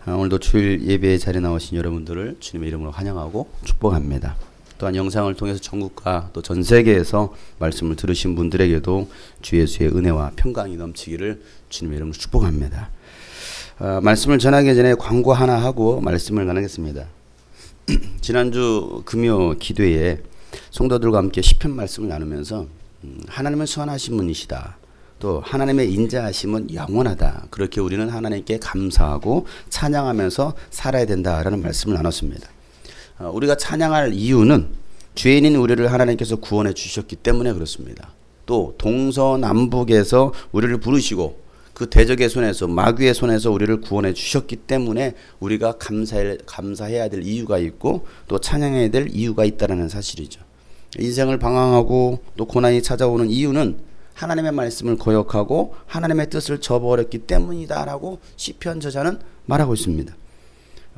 오늘도 주일 예배에 자리에 나오신 여러분들을 주님의 이름으로 환영하고 축복합니다. 또한 영상을 통해서 전국과 또 전 세계에서 말씀을 들으신 분들에게도 주 예수의 은혜와 평강이 넘치기를 주님의 이름으로 축복합니다. 말씀을 전하기 전에 광고 하나 하고 말씀을 나누겠습니다. 지난주 금요 기도에 성도들과 함께 시편 말씀을 나누면서 하나님은 선하신 분이시다. 또 하나님의 인자하심은 영원하다. 그렇게 우리는 하나님께 감사하고 찬양하면서 살아야 된다라는 말씀을 나눴습니다. 우리가 찬양할 이유는 죄인인 우리를 하나님께서 구원해 주셨기 때문에 그렇습니다. 또 동서남북에서 우리를 부르시고 그 대적의 손에서 마귀의 손에서 우리를 구원해 주셨기 때문에 우리가 감사해야 될 이유가 있고 또 찬양해야 될 이유가 있다는 사실이죠. 인생을 방황하고 또 고난이 찾아오는 이유는 하나님의 말씀을 거역하고 하나님의 뜻을 저버렸기 때문이다라고 시편 저자는 말하고 있습니다.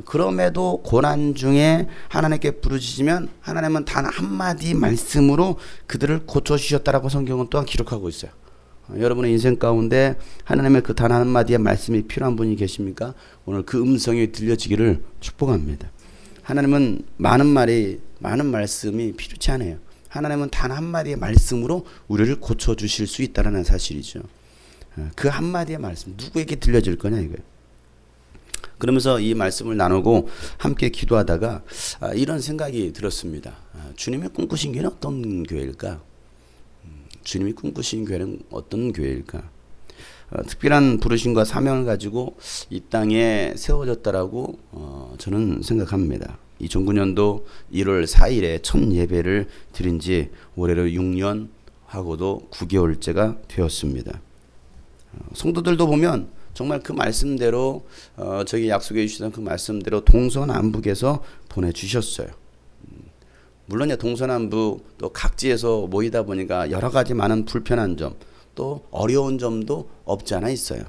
그럼에도 고난 중에 하나님께 부르짖으면 하나님은 단 한마디 말씀으로 그들을 고쳐주셨다라고 성경은 또한 기록하고 있어요. 여러분의 인생 가운데 하나님의 그 단 한마디의 말씀이 필요한 분이 계십니까? 오늘 그 음성이 들려지기를 축복합니다. 하나님은 많은 말씀이 필요치 않아요. 하나님은 단 한마디의 말씀으로 우리를 고쳐주실 수 있다는 사실이죠. 그 한마디의 말씀 누구에게 들려질 거냐 이거예요. 그러면서 이 말씀을 나누고 함께 기도하다가 이런 생각이 들었습니다. 주님이 꿈꾸신 교회는 어떤 교회일까? 주님이 꿈꾸신 교회는 어떤 교회일까? 특별한 부르심과 사명을 가지고 이 땅에 세워졌다라고 저는 생각합니다. 2009년도 1월 4일에 첫 예배를 드린 지 올해로 6년 하고도 9개월째가 되었습니다. 성도들도 보면 정말 그 말씀대로 저기 약속해 주시던 그 말씀대로 동서남북에서 보내주셨어요. 물론 동서남북 또 각지에서 모이다 보니까 여러 가지 많은 불편한 점 또 어려운 점도 없지 않아 있어요.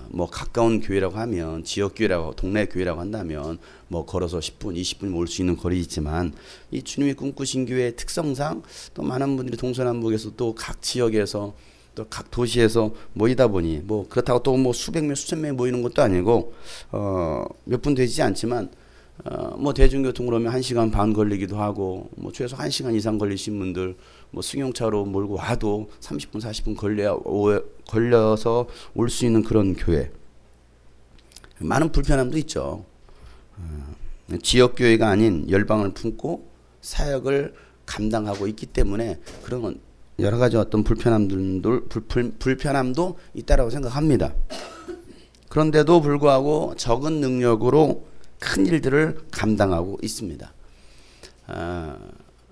뭐 가까운 교회라고 하면 지역 교회라고 동네 교회라고 한다면 뭐 걸어서 10분 20분 올 수 있는 거리 있지만 이 주님이 꿈꾸신 교회의 특성상 또 많은 분들이 동서남북에서 또 각 지역에서 또 각 도시에서 모이다 보니 뭐 그렇다고 또 뭐 수백 명 수천 명이 모이는 것도 아니고 몇 분 되지 않지만 뭐 대중교통으로 오면 1시간 반 걸리기도 하고 뭐 최소 1시간 이상 걸리신 분들 뭐 승용차로 몰고 와도 30분 40분 걸려서 올 수 있는 그런 교회. 많은 불편함도 있죠. 지역교회가 아닌 열방을 품고 사역을 감당하고 있기 때문에 그런 여러 가지 어떤 불편함도 있다라고 생각합니다. 그런데도 불구하고 적은 능력으로 큰 일들을 감당하고 있습니다.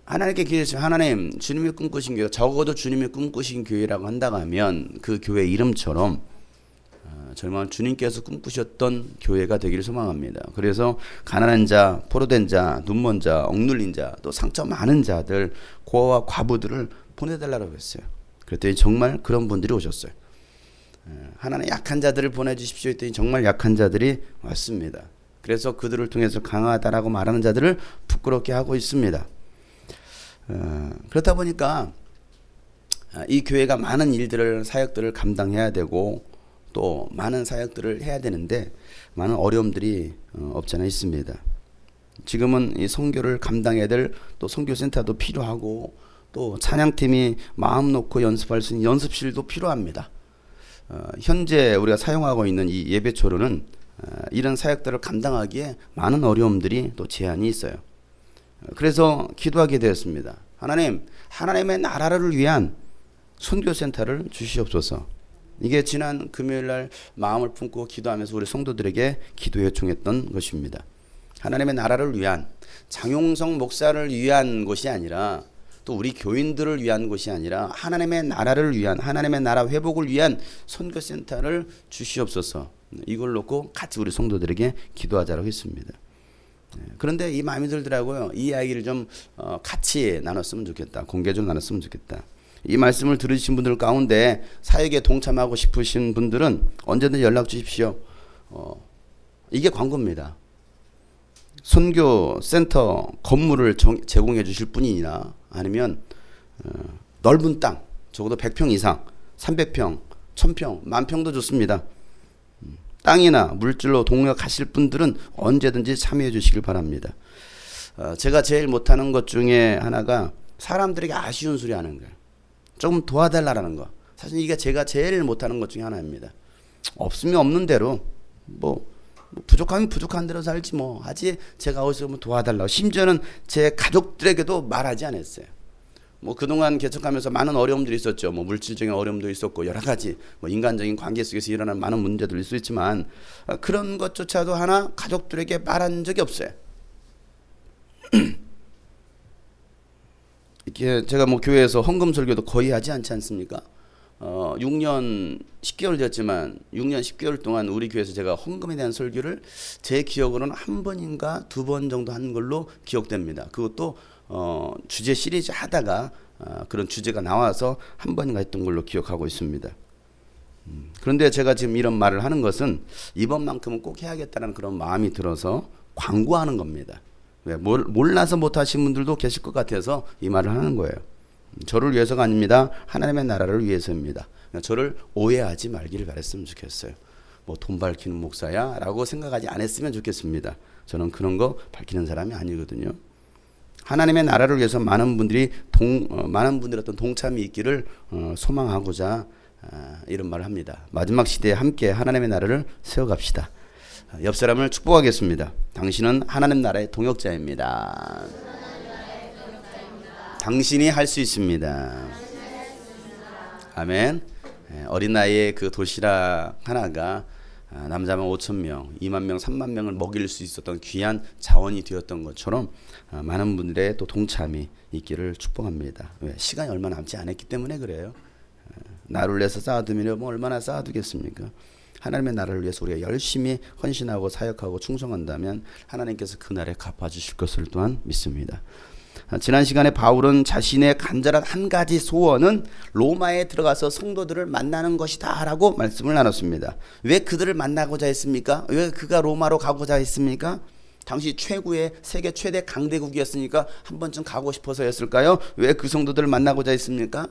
하나님께 기도했어요. 하나님, 주님이 꿈꾸신 교회, 적어도 주님이 꿈꾸신 교회라고 한다고 하면 그 교회 이름처럼 정말 주님께서 꿈꾸셨던 교회가 되기를 소망합니다. 그래서 가난한 자, 포로된 자, 눈먼 자, 억눌린 자, 또 상처 많은 자들, 고아와 과부들을 보내달라고 했어요. 그랬더니 정말 그런 분들이 오셨어요. 하나님 약한 자들을 보내주십시오 했더니 정말 약한 자들이 왔습니다. 그래서 그들을 통해서 강하다라고 말하는 자들을 부끄럽게 하고 있습니다. 그렇다 보니까 이 교회가 많은 일들을 사역들을 감당해야 되고 또 많은 사역들을 해야 되는데 많은 어려움들이 없지 않아 있습니다. 지금은 이 선교를 감당해야 될 또 선교센터도 필요하고 또 찬양팀이 마음 놓고 연습할 수 있는 연습실도 필요합니다. 현재 우리가 사용하고 있는 이 예배초로는 이런 사역들을 감당하기에 많은 어려움들이 또 제한이 있어요. 그래서 기도하게 되었습니다. 하나님, 하나님의 나라를 위한 선교센터를 주시옵소서. 이게 지난 금요일 날 마음을 품고 기도하면서 우리 성도들에게 기도 요청했던 것입니다. 하나님의 나라를 위한, 장용성 목사를 위한 것이 아니라 또 우리 교인들을 위한 것이 아니라 하나님의 나라를 위한, 하나님의 나라 회복을 위한 선교센터를 주시옵소서. 이걸 놓고 같이 우리 성도들에게 기도하자고 했습니다. 그런데 이 마음이 들더라고요. 이 이야기를 좀 같이 나눴으면 좋겠다. 공개적으로 나눴으면 좋겠다. 이 말씀을 들으신 분들 가운데 사역에 동참하고 싶으신 분들은 언제든지 연락 주십시오. 이게 광고입니다. 선교센터 건물을 제공해 주실 분이나 아니면 넓은 땅, 적어도 100평 이상, 300평, 1000평, 10,000평도 좋습니다. 땅이나 물질로 동역하실 분들은 언제든지 참여해 주시길 바랍니다. 제가 제일 못하는 것 중에 하나가 사람들에게 아쉬운 소리 하는 거예요. 조금 도와달라는 거. 사실 이게 제가 제일 못하는 것 중에 하나입니다. 없으면 없는 대로 뭐 부족하면 부족한 대로 살지 뭐 하지, 제가 어디서 뭐 도와달라고. 심지어는 제 가족들에게도 말하지 않았어요. 뭐 그동안 개척하면서 많은 어려움들이 있었죠. 뭐 물질적인 어려움도 있었고 여러 가지 뭐 인간적인 관계 속에서 일어나는 많은 문제들이 있을 수 있지만 그런 것조차도 하나 가족들에게 말한 적이 없어요. 이렇게 제가 뭐 교회에서 헌금 설교도 거의 하지 않지 않습니까? 6년 10개월 됐지만 6년 10개월 동안 우리 교회에서 제가 헌금에 대한 설교를 제 기억으로는 한 번인가 두 번 정도 한 걸로 기억됩니다. 그것도 주제 시리즈 하다가 그런 주제가 나와서 한 번인가 했던 걸로 기억하고 있습니다. 그런데 제가 지금 이런 말을 하는 것은 이번만큼은 꼭 해야겠다는 그런 마음이 들어서 광고하는 겁니다. 왜? 몰라서 못하신 분들도 계실 것 같아서 이 말을 하는 거예요. 저를 위해서가 아닙니다. 하나님의 나라를 위해서입니다. 저를 오해하지 말기를 바랬으면 좋겠어요. 뭐 돈 밝히는 목사야 라고 생각하지 않았으면 좋겠습니다. 저는 그런 거 밝히는 사람이 아니거든요. 하나님의 나라를 위해서 많은 분들이 많은 분들의 어떤 동참이 있기를 소망하고자 이런 말을 합니다. 마지막 시대에 함께 하나님의 나라를 세워갑시다. 옆 사람을 축복하겠습니다. 당신은 하나님 나라의 동역자입니다. 당신이 할 수 있습니다. 아멘. 어린 나이에 그 도시락 하나가 남자만 5,000명, 2만 명, 3만 명을 먹일 수 있었던 귀한 자원이 되었던 것처럼 많은 분들의 또 동참이 있기를 축복합니다. 왜? 시간이 얼마 남지 않았기 때문에 그래요. 나를 위해서 쌓아두면 뭐 얼마나 쌓아두겠습니까? 하나님의 나라를 위해서 우리가 열심히 헌신하고 사역하고 충성한다면 하나님께서 그 날에 갚아주실 것을 또한 믿습니다. 지난 시간에 바울은 자신의 간절한 한 가지 소원은 로마에 들어가서 성도들을 만나는 것이다 라고 말씀을 나눴습니다. 왜 그들을 만나고자 했습니까? 왜 그가 로마로 가고자 했습니까? 당시 최고의 세계 최대 강대국이었으니까 한 번쯤 가고 싶어서였을까요? 왜 그 성도들을 만나고자 했습니까?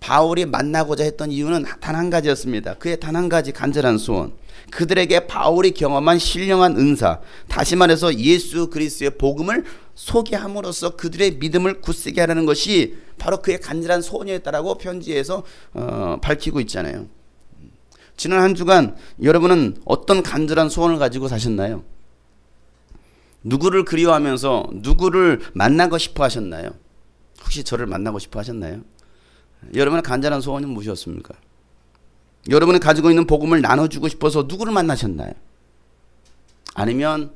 바울이 만나고자 했던 이유는 단 한 가지였습니다. 그의 단 한 가지 간절한 소원, 그들에게 바울이 경험한 신령한 은사, 다시 말해서 예수 그리스도의 복음을 소개함으로써 그들의 믿음을 굳세게 하라는 것이 바로 그의 간절한 소원이었다라고 편지에서 밝히고 있잖아요. 지난 한 주간 여러분은 어떤 간절한 소원을 가지고 사셨나요? 누구를 그리워하면서 누구를 만나고 싶어 하셨나요? 혹시 저를 만나고 싶어 하셨나요? 여러분의 간절한 소원은 무엇이었습니까? 여러분이 가지고 있는 복음을 나눠주고 싶어서 누구를 만나셨나요? 아니면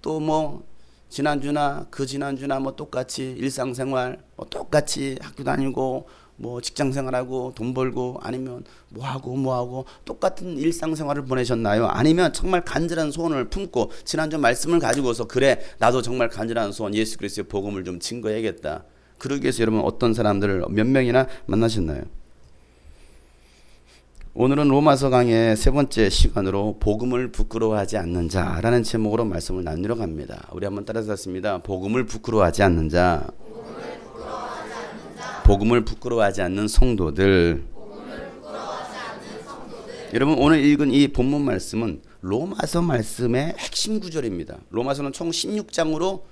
또 뭐 지난주나 그 지난주나 뭐 똑같이 일상생활 뭐 똑같이 학교 다니고 뭐 직장생활하고 돈 벌고 아니면 뭐하고 똑같은 일상생활을 보내셨나요? 아니면 정말 간절한 소원을 품고 지난주 말씀을 가지고서 그래 나도 정말 간절한 소원 예수 그리스도의 복음을 좀 증거해야겠다. 그러기 위해서 여러분 어떤 사람들을 몇 명이나 만나셨나요? 오늘은 로마서 강의 세 번째 시간으로 복음을 부끄러워하지 않는 자라는 제목으로 말씀을 나누려 갑니다. 우리 한번 따라서 하겠습니다. 복음을 부끄러워하지 않는 자. 복음을 부끄러워하지 않는 성도들. 여러분 오늘 읽은 이 본문 말씀은 로마서 말씀의 핵심 구절입니다. 로마서는 총 16장으로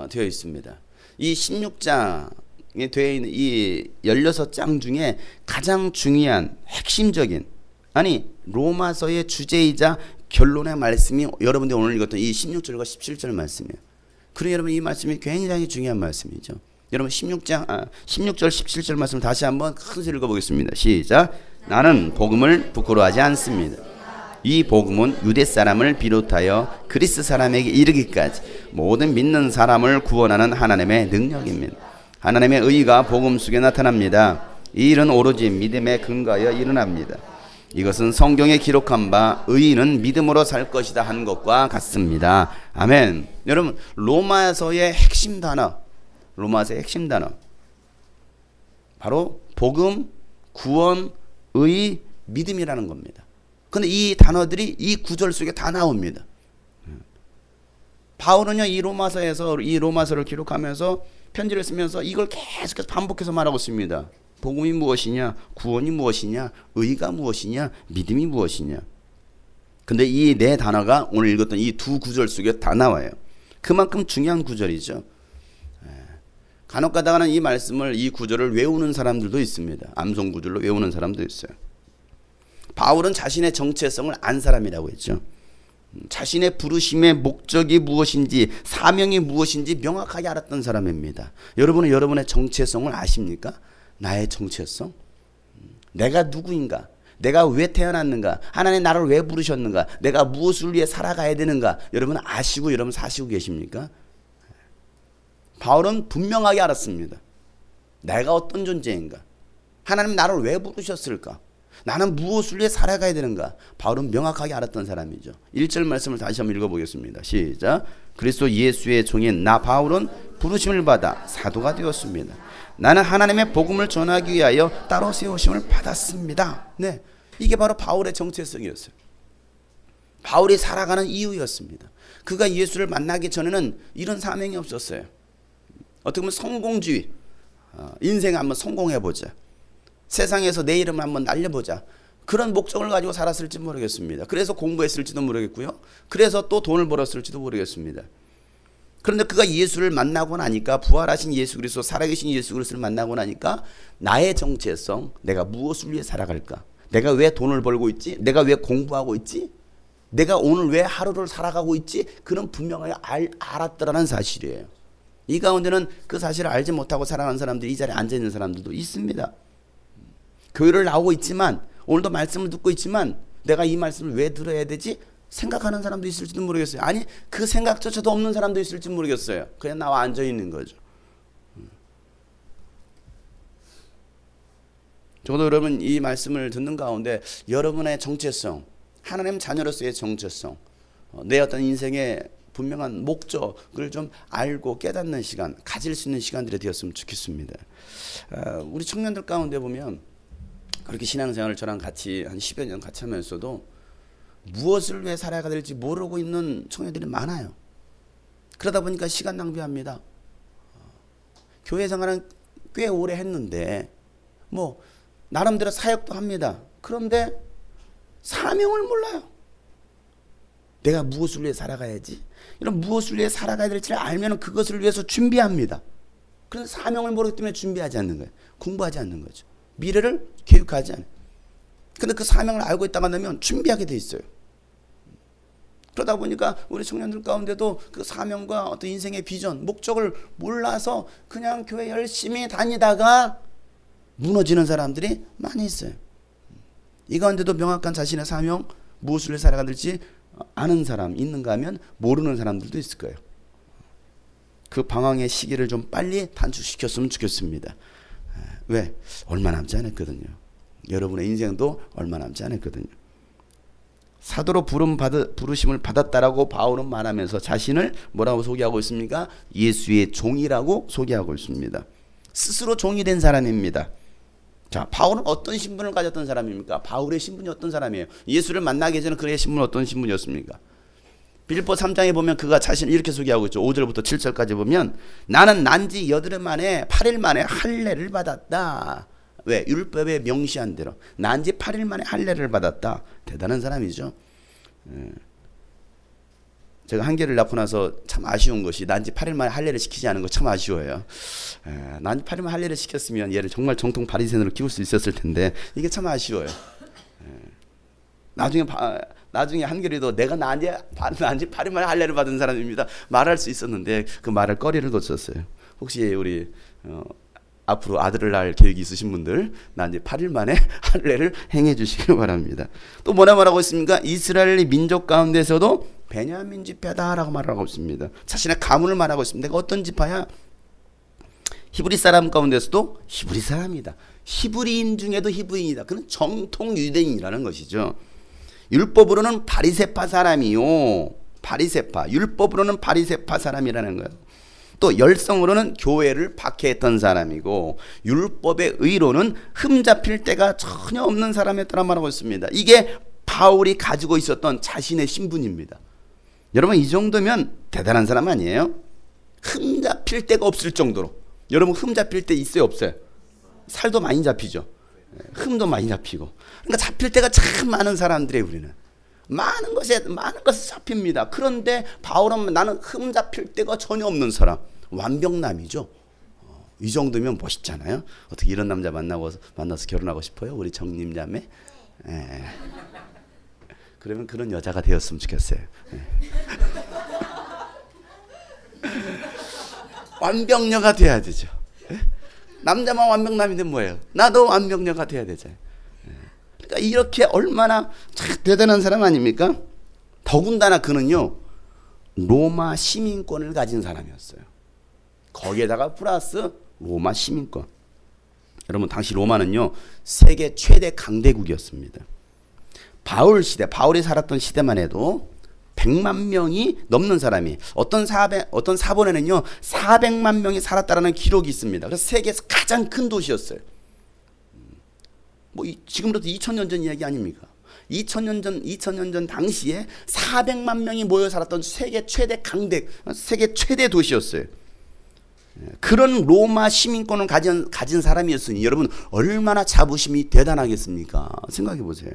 되어 있습니다. 이 16장에 되어 있는 이 16장 중에 가장 중요한 핵심적인 로마서의 주제이자 결론의 말씀이 여러분들이 오늘 읽었던 이 16절과 17절 말씀이에요. 그러니 여러분 이 말씀이 굉장히 중요한 말씀이죠. 여러분 16절 17절 말씀 다시 한번 큰 소리로 읽어보겠습니다. 시작. 나는 복음을 부끄러워하지 않습니다. 이 복음은 유대 사람을 비롯하여 그리스 사람에게 이르기까지 모든 믿는 사람을 구원하는 하나님의 능력입니다. 하나님의 의가 복음 속에 나타납니다. 이 일은 오로지 믿음에 근거하여 일어납니다. 이것은 성경에 기록한 바 의인은 믿음으로 살 것이다 한 것과 같습니다. 아멘. 여러분 로마서의 핵심 단어 바로 복음, 구원, 의, 믿음이라는 겁니다. 근데 이 단어들이 이 구절 속에 다 나옵니다. 바울은요 이 로마서를 기록하면서 편지를 쓰면서 이걸 계속해서 반복해서 말하고 있습니다. 복음이 무엇이냐, 구원이 무엇이냐, 의가 무엇이냐, 믿음이 무엇이냐. 근데 이 네 단어가 오늘 읽었던 이 두 구절 속에 다 나와요. 그만큼 중요한 구절이죠. 간혹 가다가는 이 말씀을, 이 구절을 외우는 사람들도 있습니다. 암송 구절로 외우는 사람도 있어요. 바울은 자신의 정체성을 안 사람이라고 했죠. 자신의 부르심의 목적이 무엇인지, 사명이 무엇인지 명확하게 알았던 사람입니다. 여러분은 여러분의 정체성을 아십니까? 나의 정체성? 내가 누구인가? 내가 왜 태어났는가? 하나님 나를 왜 부르셨는가? 내가 무엇을 위해 살아가야 되는가? 여러분 아시고 여러분 사시고 계십니까? 바울은 분명하게 알았습니다. 내가 어떤 존재인가? 하나님 나를 왜 부르셨을까? 나는 무엇을 위해 살아가야 되는가? 바울은 명확하게 알았던 사람이죠. 1절 말씀을 다시 한번 읽어보겠습니다. 시작. 그리스도 예수의 종인 나 바울은 부르심을 받아 사도가 되었습니다. 나는 하나님의 복음을 전하기 위하여 따로 세우심을 받았습니다. 네, 이게 바로 바울의 정체성이었어요. 바울이 살아가는 이유였습니다. 그가 예수를 만나기 전에는 이런 사명이 없었어요. 어떻게 보면 성공주의, 인생에 한번 성공해보자, 세상에서 내 이름을 한번 날려보자, 그런 목적을 가지고 살았을지 모르겠습니다. 그래서 공부했을지도 모르겠고요. 그래서 또 돈을 벌었을지도 모르겠습니다. 그런데 그가 예수를 만나고 나니까, 부활하신 예수 그리스도, 살아계신 예수 그리스도를 만나고 나니까 나의 정체성, 내가 무엇을 위해 살아갈까? 내가 왜 돈을 벌고 있지? 내가 왜 공부하고 있지? 내가 오늘 왜 하루를 살아가고 있지? 그런 분명하게 알았더라는 사실이에요. 이 가운데는 그 사실을 알지 못하고 살아가는 사람들이 이 자리에 앉아있는 사람들도 있습니다. 교회를 나오고 있지만, 오늘도 말씀을 듣고 있지만 내가 이 말씀을 왜 들어야 되지? 생각하는 사람도 있을지도 모르겠어요. 아니, 그 생각조차도 없는 사람도 있을지 모르겠어요. 그냥 나와 앉아있는 거죠. 저도 여러분 이 말씀을 듣는 가운데 여러분의 정체성, 하나님 자녀로서의 정체성, 내 어떤 인생의 분명한 목적을 좀 알고 깨닫는 시간, 가질 수 있는 시간들이 되었으면 좋겠습니다. 우리 청년들 가운데 보면 그렇게 신앙생활을 저랑 같이 한 10여 년 같이 하면서도 무엇을 위해 살아가야 될지 모르고 있는 청년들이 많아요. 그러다 보니까 시간 낭비합니다. 교회 생활은 꽤 오래 했는데 뭐 나름대로 사역도 합니다. 그런데 사명을 몰라요. 내가 무엇을 위해 살아가야지, 이런 무엇을 위해 살아가야 될지를 알면 그것을 위해서 준비합니다. 그런데 사명을 모르기 때문에 준비하지 않는 거예요. 공부하지 않는 거죠. 미래를 계획하지 않아요. 근데 그 사명을 알고 있다가 나면 준비하게 돼 있어요. 그러다 보니까 우리 청년들 가운데도 그 사명과 어떤 인생의 비전, 목적을 몰라서 그냥 교회 열심히 다니다가 무너지는 사람들이 많이 있어요. 이 가운데도 명확한 자신의 사명, 무엇을 위해 살아가야 될지 아는 사람 있는가 하면 모르는 사람들도 있을 거예요. 그 방황의 시기를 좀 빨리 단축시켰으면 좋겠습니다. 왜? 얼마 남지 않았거든요. 여러분의 인생도 얼마 남지 않았거든요. 사도로 부르심을 받았다라고 바울은 말하면서 자신을 뭐라고 소개하고 있습니까? 예수의 종이라고 소개하고 있습니다. 스스로 종이 된 사람입니다. 자, 바울은 어떤 신분을 가졌던 사람입니까? 바울의 신분이 어떤 사람이에요? 예수를 만나기 전에 그의 신분은 어떤 신분이었습니까? 빌립보 3장에 보면 그가 자신을 이렇게 소개하고 있죠. 5절부터 7절까지 보면 나는 난지 8일 만에 할례를 받았다. 왜? 율법에 명시한 대로 난지 8일 만에 할례를 받았다. 대단한 사람이죠. 제가 한계를 낳고 나서 참 아쉬운 것이 난지 8일 만에 할례를 시키지 않은 거 참 아쉬워요. 난지 8일 만에 할례를 시켰으면 얘를 정말 정통 바리새인으로 키울 수 있었을 텐데 이게 참 아쉬워요. 나중에 한결이도 내가 난지 8일 만에 할례를 받은 사람입니다 말할 수 있었는데 그 말할 거리를 거쳤어요. 혹시 우리 앞으로 아들을 낳을 계획이 있으신 분들 난지 8일 만에 할례를 행해 주시기 바랍니다. 또 뭐라 말하고 있습니까? 이스라엘 민족 가운데서도 베냐민 지파다라고 말하고 있습니다. 자신의 가문을 말하고 있습니다. 내가 어떤 지파야? 히브리 사람 가운데서도 히브리 사람이다. 히브리인 중에도 히브리인이다. 그는 정통 유대인이라는 것이죠. 율법으로는 바리새파 사람이요. 바리새파. 율법으로는 바리새파 사람이라는 거예요. 또 열성으로는 교회를 박해했던 사람이고 율법의 의로는 흠잡힐 데가 전혀 없는 사람이었다고 말하고 있습니다. 이게 바울이 가지고 있었던 자신의 신분입니다. 여러분 이 정도면 대단한 사람 아니에요? 흠잡힐 데가 없을 정도로. 여러분 흠잡힐 데 있어요 없어요? 살도 많이 잡히죠. 흠도 많이 잡히고. 그러니까 잡힐 데가 참 많은 사람들이에요 우리는. 많은 것에 잡힙니다. 그런데 바울은 나는 흠 잡힐 데가 전혀 없는 사람, 완벽남이죠. 이 정도면 멋있잖아요. 어떻게 이런 남자 만나서 결혼하고 싶어요? 우리 정님 자매? 예. 그러면 그런 여자가 되었으면 좋겠어요. 예. 완벽녀가 돼야 되죠. 예? 남자만 완벽남인데 뭐예요? 나도 완벽녀가 돼야 되잖아요. 예. 그러니까 이렇게 얼마나 참 대단한 사람 아닙니까? 더군다나 그는요, 로마 시민권을 가진 사람이었어요. 거기에다가 플러스 로마 시민권. 여러분, 당시 로마는요, 세계 최대 강대국이었습니다. 바울이 살았던 시대만 해도 100만 명이 넘는 사람이, 어떤 사본에는요 400만 명이 살았다라는 기록이 있습니다. 그래서 세계에서 가장 큰 도시였어요. 지금부터 2000년 전 이야기 아닙니까? 2000년 전 당시에 400만 명이 모여 살았던 세계 최대 도시였어요. 그런 로마 시민권을 가진 사람이었으니 여러분, 얼마나 자부심이 대단하겠습니까? 생각해 보세요.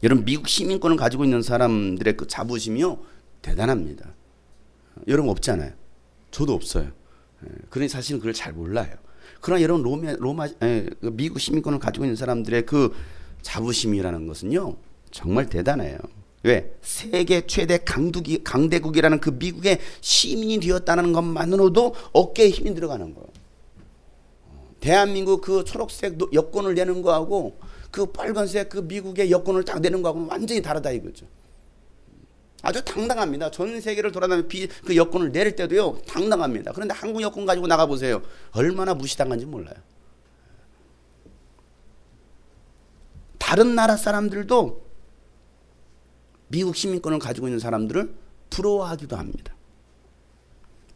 여러분, 미국 시민권을 가지고 있는 사람들의 그 자부심이요, 대단합니다. 여러분 없잖아요. 저도 없어요. 그러니 사실은 그걸 잘 몰라요. 그러나 여러분, 미국 시민권을 가지고 있는 사람들의 그 자부심이라는 것은요, 정말 대단해요. 왜? 세계 최대 강대국이라는 그 미국의 시민이 되었다는 것만으로도 어깨에 힘이 들어가는 거예요. 대한민국 그 초록색 여권을 내는 거하고 그 빨간색 그 미국의 여권을 딱 내는 거하고는 완전히 다르다 이거죠. 아주 당당합니다. 전 세계를 돌아다니며 그 여권을 내릴 때도요, 당당합니다. 그런데 한국 여권 가지고 나가보세요. 얼마나 무시당한지 몰라요. 다른 나라 사람들도 미국 시민권을 가지고 있는 사람들을 부러워하기도 합니다.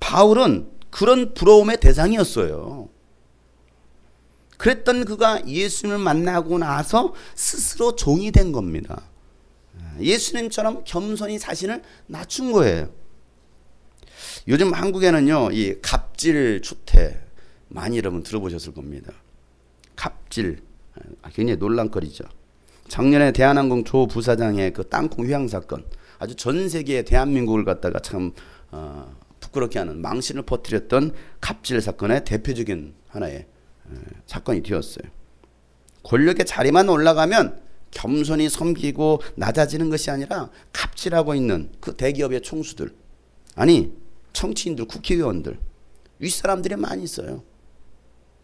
바울은 그런 부러움의 대상이었어요. 그랬던 그가 예수님을 만나고 나서 스스로 종이 된 겁니다. 예수님처럼 겸손히 자신을 낮춘 거예요. 요즘 한국에는요, 이 갑질 추태 많이 여러분 들어보셨을 겁니다. 갑질 굉장히 논란거리죠. 작년에 대한항공 조 부사장의 그 땅콩 휘황 사건, 아주 전 세계의 대한민국을 갖다가 참 부끄럽게 하는 망신을 퍼뜨렸던 갑질 사건의 대표적인 하나의 사건이 되었어요. 권력의 자리만 올라가면 겸손히 섬기고 낮아지는 것이 아니라 갑질하고 있는 그 대기업의 총수들, 아니 정치인들, 국회의원들, 윗사람들이 많이 있어요.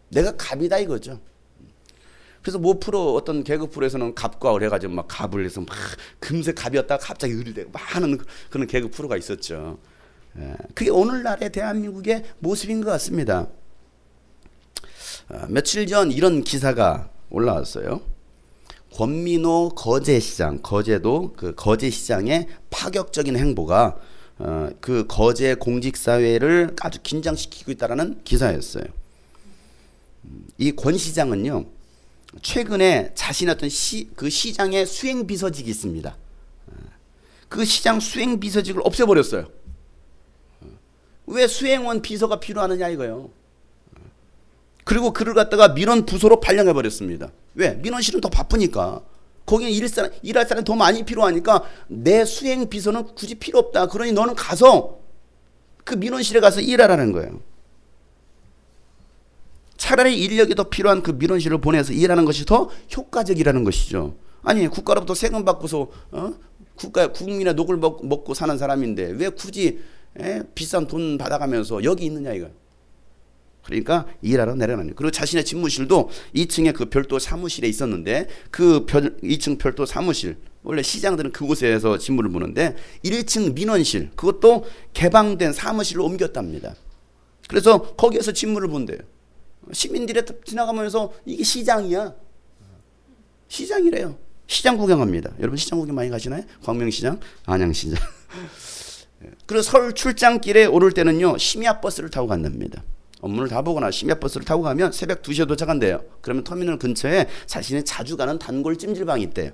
내가 갑이다 이거죠. 그래서 모 프로, 어떤 개그 프로에서는 갑과을 해가지고 막 갑을 해서 막 금세 갑이었다가 갑자기 을이 되고 막 하는 그런 개그 프로가 있었죠. 그게 오늘날의 대한민국의 모습인 것 같습니다. 며칠 전 이런 기사가 올라왔어요. 권민호 거제시장, 거제도 그 거제시장의 파격적인 행보가 그 거제 공직사회를 아주 긴장시키고 있다는 기사였어요. 이 권 시장은요, 최근에 자신의 어떤 그 시장의 수행비서직이 있습니다. 그 시장 수행비서직을 없애버렸어요. 왜 수행원 비서가 필요하느냐 이거요. 그리고 그를 갖다가 민원 부서로 발령해버렸습니다. 왜? 민원실은 더 바쁘니까. 거기는 일할 사람이 더 많이 필요하니까 내 수행비서는 굳이 필요 없다. 그러니 너는 가서 그 민원실에 가서 일하라는 거예요. 차라리 인력이 더 필요한 그 민원실을 보내서 일하는 것이 더 효과적이라는 것이죠. 아니, 국가로부터 세금 받고서 국민의 녹을 먹고 사는 사람인데 왜 굳이 비싼 돈 받아가면서 여기 있느냐 이거. 그러니까 일하러 내려가는. 그리고 자신의 집무실도 2층에 그 별도 사무실에 있었는데 그 2층 별도 사무실, 원래 시장들은 그곳에서 직무를 보는데 1층 민원실, 그것도 개방된 사무실로 옮겼답니다. 그래서 거기에서 직무를 본대요. 시민들이 지나가면서 이게 시장이야. 시장이래요. 시장 구경합니다. 여러분 시장 구경 많이 가시나요? 광명시장, 안양시장. 그리고 설 출장길에 오를 때는요, 심야버스를 타고 간답니다. 업무를 다 보거나 심야버스를 타고 가면 새벽 2시에 도착한대요. 그러면 터미널 근처에 자신이 자주 가는 단골 찜질방이 있대요.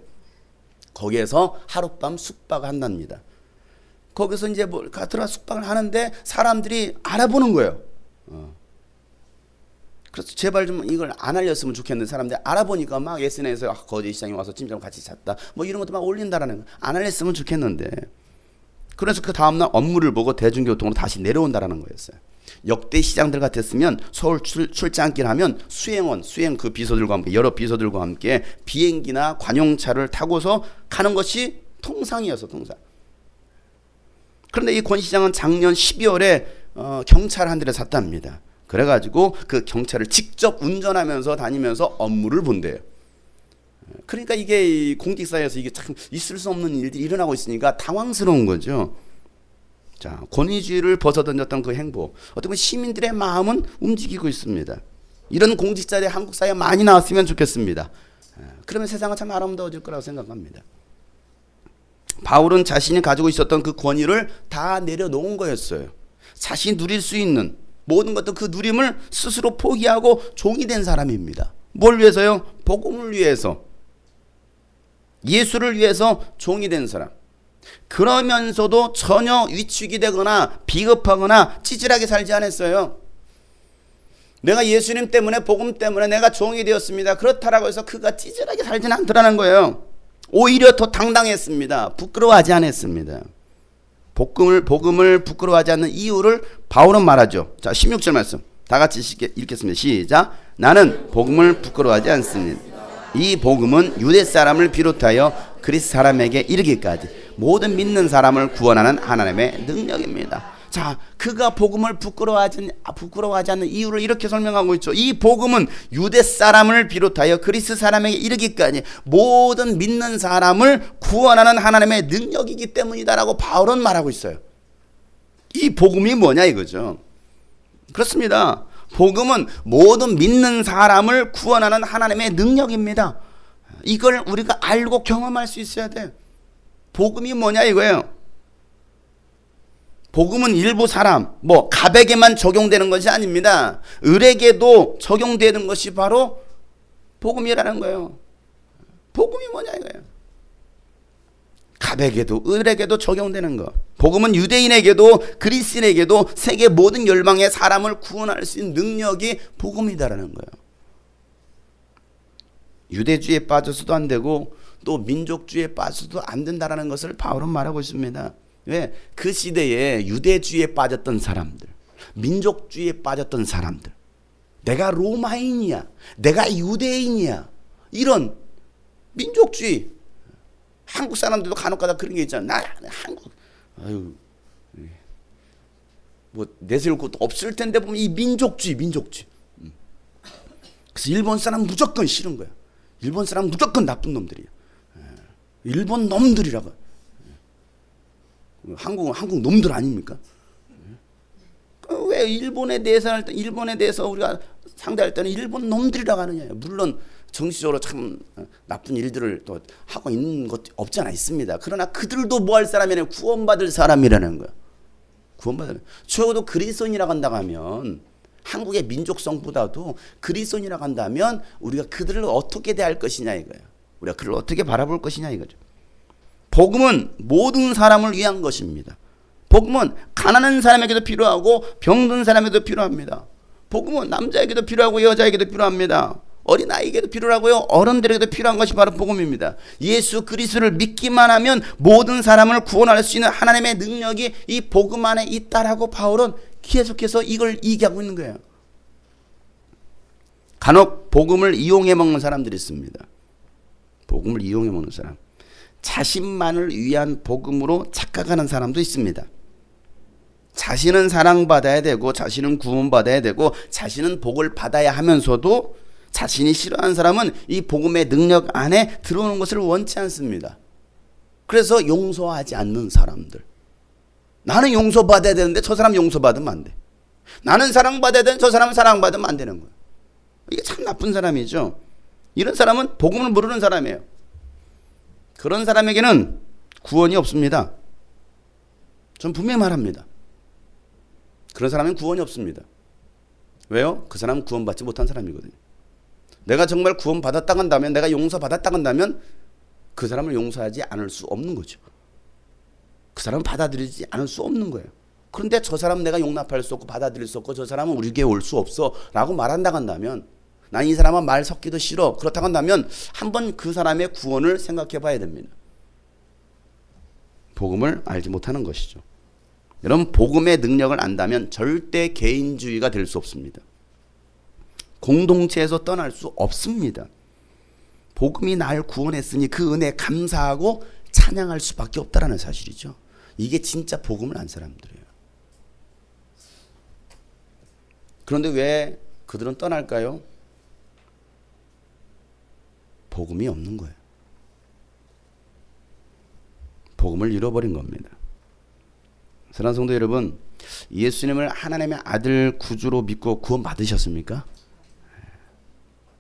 거기에서 하룻밤 숙박을 한답니다. 거기서 이제 들어가 숙박을 하는데 사람들이 알아보는 거예요. 그래서 제발 좀 이걸 안 알렸으면 좋겠는데 사람들이 알아보니까 막 SNS에 거제 시장에 와서 찜질방 같이 잤다 뭐 이런 것도 막 올린다라는 거. 안 알렸으면 좋겠는데 그래서 그 다음날 업무를 보고 대중교통으로 다시 내려온다라는 거였어요. 역대 시장들 같았으면 서울 출장길 하면 수행 그 비서들과 함께 여러 비서들과 함께 비행기나 관용차를 타고서 가는 것이 통상이었어 통상. 그런데 이 권 시장은 작년 12월에 경찰 한 대를 샀답니다. 그래가지고 그 경찰을 직접 운전하면서 다니면서 업무를 본대요. 그러니까 이게 공직사회에서 이게 참 있을 수 없는 일들이 일어나고 있으니까 당황스러운 거죠. 자, 권위주의를 벗어던졌던 그 행보, 어떻게 보면 시민들의 마음은 움직이고 있습니다. 이런 공직자들이 한국 사회에 많이 나왔으면 좋겠습니다. 그러면 세상은 참 아름다워질 거라고 생각합니다. 바울은 자신이 가지고 있었던 그 권위를 다 내려놓은 거였어요. 자신이 누릴 수 있는 모든 것도 그 누림을 스스로 포기하고 종이 된 사람입니다. 뭘 위해서요? 복음을 위해서, 예수를 위해서 종이 된 사람. 그러면서도 전혀 위축이 되거나 비겁하거나 찌질하게 살지 않았어요. 내가 예수님 때문에 복음 때문에 내가 종이 되었습니다. 그렇다라고 해서 그가 찌질하게 살지는 않더라는 거예요. 오히려 더 당당했습니다. 부끄러워하지 않았습니다. 복음을 부끄러워하지 않는 이유를 바울은 말하죠. 자, 16절 말씀 다 같이 읽겠습니다. 시작. 나는 복음을 부끄러워하지 않습니다. 이 복음은 유대 사람을 비롯하여 그리스 사람에게 이르기까지 모든 믿는 사람을 구원하는 하나님의 능력입니다. 자, 그가 복음을 부끄러워하지 않는 이유를 이렇게 설명하고 있죠. 이 복음은 유대 사람을 비롯하여 그리스 사람에게 이르기까지 모든 믿는 사람을 구원하는 하나님의 능력이기 때문이다라고 바울은 말하고 있어요. 이 복음이 뭐냐 이거죠. 그렇습니다. 복음은 모든 믿는 사람을 구원하는 하나님의 능력입니다. 이걸 우리가 알고 경험할 수 있어야 돼. 복음이 뭐냐 이거예요. 복음은 일부 사람, 갑에게만 적용되는 것이 아닙니다. 을에게도 적용되는 것이 바로 복음이라는 거예요. 복음이 뭐냐 이거예요. 갑에게도 을에게도 적용되는 것. 복음은 유대인에게도 그리스인에게도 세계 모든 열방의 사람을 구원할 수 있는 능력이 복음이다라는 거예요. 유대주의에 빠져서도 안 되고 또 민족주의에 빠져서도 안 된다라는 것을 바울은 말하고 있습니다. 왜? 그 시대에 유대주의에 빠졌던 사람들, 민족주의에 빠졌던 사람들, 내가 로마인이야, 내가 유대인이야, 이런 민족주의. 한국 사람들도 간혹가다 그런 게 있잖아. 나 한국, 내세울 것도 없을 텐데 보면 이 민족주의. 그래서 일본 사람 무조건 싫은 거야. 일본 사람 무조건 나쁜 놈들이야. 일본 놈들이라고. 한국 놈들 아닙니까? 왜 일본에 대해서 우리가 상대할 때는 일본 놈들이라고 하느냐. 물론 정치적으로 참 나쁜 일들을 또 하고 있는 것도 없지 않아 있습니다. 그러나 그들도 뭐 할 사람이 아니라 구원받을 사람이라는 거야. 적어도 그리스도인이라고 한다고 하면 한국의 민족성보다도 그리스도인이라고 한다면 우리가 그들을 어떻게 대할 것이냐 이거예요. 우리가 그를 어떻게 바라볼 것이냐 이거죠. 복음은 모든 사람을 위한 것입니다. 복음은 가난한 사람에게도 필요하고 병든 사람에게도 필요합니다. 복음은 남자에게도 필요하고 여자에게도 필요합니다. 어린아이에게도 필요하고요. 어른들에게도 필요한 것이 바로 복음입니다. 예수 그리스도를 믿기만 하면 모든 사람을 구원할 수 있는 하나님의 능력이 이 복음 안에 있다라고 바울은 계속해서 이걸 얘기하고 있는 거예요. 간혹 복음을 이용해 먹는 사람들이 있습니다. 복음을 이용해 먹는 사람. 자신만을 위한 복음으로 착각하는 사람도 있습니다. 자신은 사랑받아야 되고 자신은 구원받아야 되고 자신은 복을 받아야 하면서도 자신이 싫어하는 사람은 이 복음의 능력 안에 들어오는 것을 원치 않습니다. 그래서 용서하지 않는 사람들. 나는 용서받아야 되는데 저 사람 용서받으면 안 돼. 나는 사랑받아야 되는데 저 사람은 사랑받으면 안 되는 거예요. 이게 참 나쁜 사람이죠. 이런 사람은 복음을 모르는 사람이에요. 그런 사람에게는 구원이 없습니다. 전 분명히 말합니다. 그런 사람은 구원이 없습니다. 왜요? 그 사람은 구원받지 못한 사람이거든요. 내가 정말 구원받았다고 한다면, 내가 용서받았다고 한다면 그 사람을 용서하지 않을 수 없는 거죠. 그 사람을 받아들이지 않을 수 없는 거예요. 그런데 저 사람 내가 용납할 수 없고 받아들일 수 없고 저 사람은 우리 교회에 올 수 없어 라고 말한다고 한다면, 난 이 사람은 말 섞기도 싫어, 그렇다고 한다면 한번 그 사람의 구원을 생각해 봐야 됩니다. 복음을 알지 못하는 것이죠. 여러분, 복음의 능력을 안다면 절대 개인주의가 될 수 없습니다. 공동체에서 떠날 수 없습니다. 복음이 날 구원했으니 그 은혜에 감사하고 찬양할 수밖에 없다라는 사실이죠. 이게 진짜 복음을 안 사람들이에요. 그런데 왜 그들은 떠날까요? 복음이 없는 거예요. 복음을 잃어버린 겁니다. 사랑하는 성도 여러분, 예수님을 하나님의 아들 구주로 믿고 구원 받으셨습니까?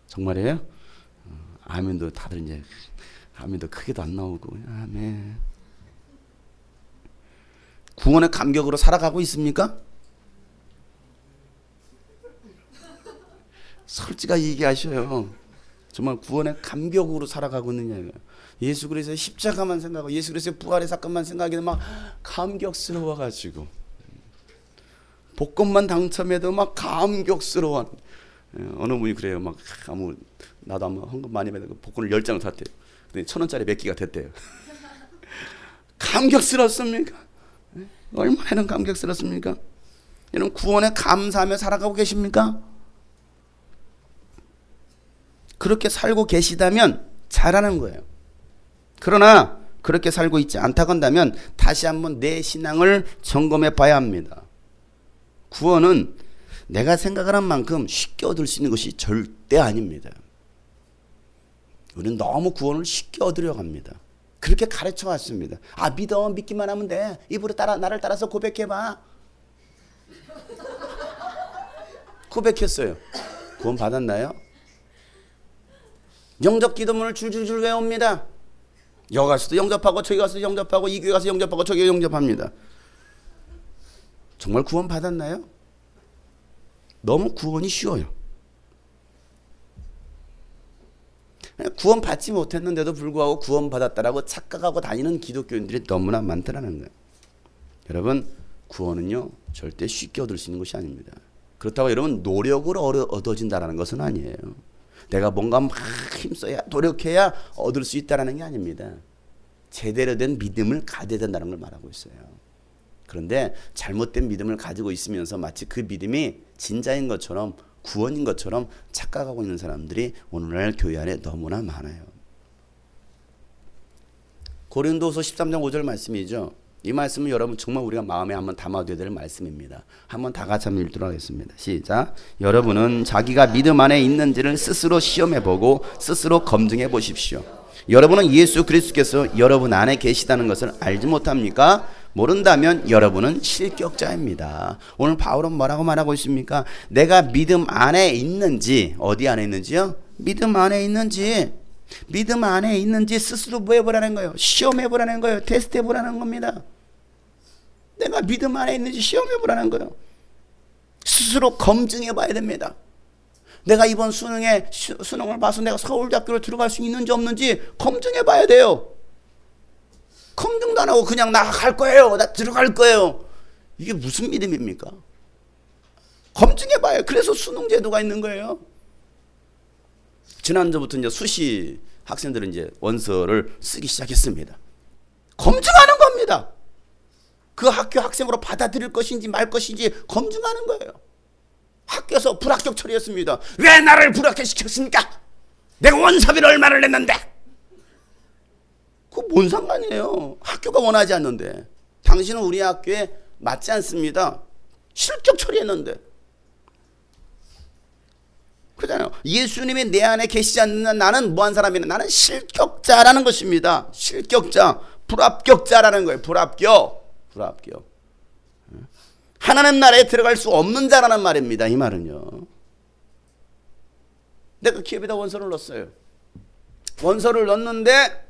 정말이에요? 아멘도 다들 이제 아멘도 크게도 안 나오고, 아멘. 구원의 감격으로 살아가고 있습니까? 솔직하게 얘기하셔요. 정말 구원의 감격으로 살아가고 있느냐. 예수 그리스도의 십자가만 생각하고 예수 그리스도의 부활의 사건만 생각해도 막 감격스러워가지고, 복권만 당첨해도 막 감격스러워. 어느 분이 그래요. 막 나도 한번 헌금 많이 받아서 복권을 10장을 샀대요. 근데 1,000원짜리 몇 개가 됐대요. 감격스럽습니까? 얼마나 감격스럽습니까? 여러분, 구원에 감사하며 살아가고 계십니까? 그렇게 살고 계시다면 잘하는 거예요. 그러나 그렇게 살고 있지 않다고 한다면 다시 한번 내 신앙을 점검해 봐야 합니다. 구원은 내가 생각하는 만큼 쉽게 얻을 수 있는 것이 절대 아닙니다. 우리는 너무 구원을 쉽게 얻으려고 합니다. 그렇게 가르쳐 왔습니다. 아, 믿어, 믿기만 하면 돼. 입으로 나를 따라서 고백해봐. 고백했어요. 구원 받았나요? 영접 기도문을 줄줄줄 외웁니다. 여기 가서도 영접하고 저기 가서 영접하고 이 교회 가서 영접하고 저기 가서 영접합니다. 정말 구원 받았나요? 너무 구원이 쉬워요. 구원 받지 못했는데도 불구하고 구원 받았다라고 착각하고 다니는 기독교인들이 너무나 많다라는 거예요. 여러분, 구원은요 절대 쉽게 얻을 수 있는 것이 아닙니다. 그렇다고 여러분 노력으로 얻어진다라는 것은 아니에요. 내가 뭔가 막 힘써야 노력해야 얻을 수 있다라는 게 아닙니다. 제대로 된 믿음을 가져야 된다는 걸 말하고 있어요. 그런데 잘못된 믿음을 가지고 있으면서 마치 그 믿음이 진짜인 것처럼 구원인 것처럼 착각하고 있는 사람들이 오늘날 교회 안에 너무나 많아요. 고린도서 13장 5절 말씀이죠. 이 말씀은 여러분 정말 우리가 마음에 한번 담아둬야 될 말씀입니다. 한번 다 같이 한번 읽도록 하겠습니다. 시작. 여러분은 자기가 믿음 안에 있는지를 스스로 시험해보고 스스로 검증해 보십시오. 여러분은 예수 그리스도께서 여러분 안에 계시다는 것을 알지 못합니까? 모른다면 여러분은 실격자입니다. 오늘 바울은 뭐라고 말하고 있습니까? 내가 믿음 안에 있는지, 어디 안에 있는지요? 믿음 안에 있는지, 믿음 안에 있는지 스스로 뭐 해보라는 거예요? 시험해보라는 거예요. 테스트해보라는 겁니다. 내가 믿음 안에 있는지 시험해보라는 거예요. 스스로 검증해봐야 됩니다. 내가 이번 수능을 봐서 내가 서울대학교를 들어갈 수 있는지 없는지 검증해봐야 돼요. 검증도 안 하고 그냥 나 갈 거예요. 나 들어갈 거예요. 이게 무슨 믿음입니까? 검증해봐요. 그래서 수능 제도가 있는 거예요. 지난주부터 이제 수시 학생들은 이제 원서를 쓰기 시작했습니다. 검증하는 겁니다. 그 학교 학생으로 받아들일 것인지 말 것인지 검증하는 거예요. 학교에서 불합격 처리했습니다. 왜 나를 불합격시켰습니까? 내가 원서비를 얼마를 냈는데. 그거 뭔 상관이에요. 학교가 원하지 않는데. 당신은 우리 학교에 맞지 않습니다. 실격 처리했는데. 그렇잖아요. 예수님이 내 안에 계시지 않는 나는 뭐한 사람이냐? 나는 실격자라는 것입니다. 실격자, 불합격자라는 거예요. 불합격. 하나님 나라에 들어갈 수 없는 자라는 말입니다. 이 말은요. 내가 기업에다 원서를 넣었어요. 원서를 넣었는데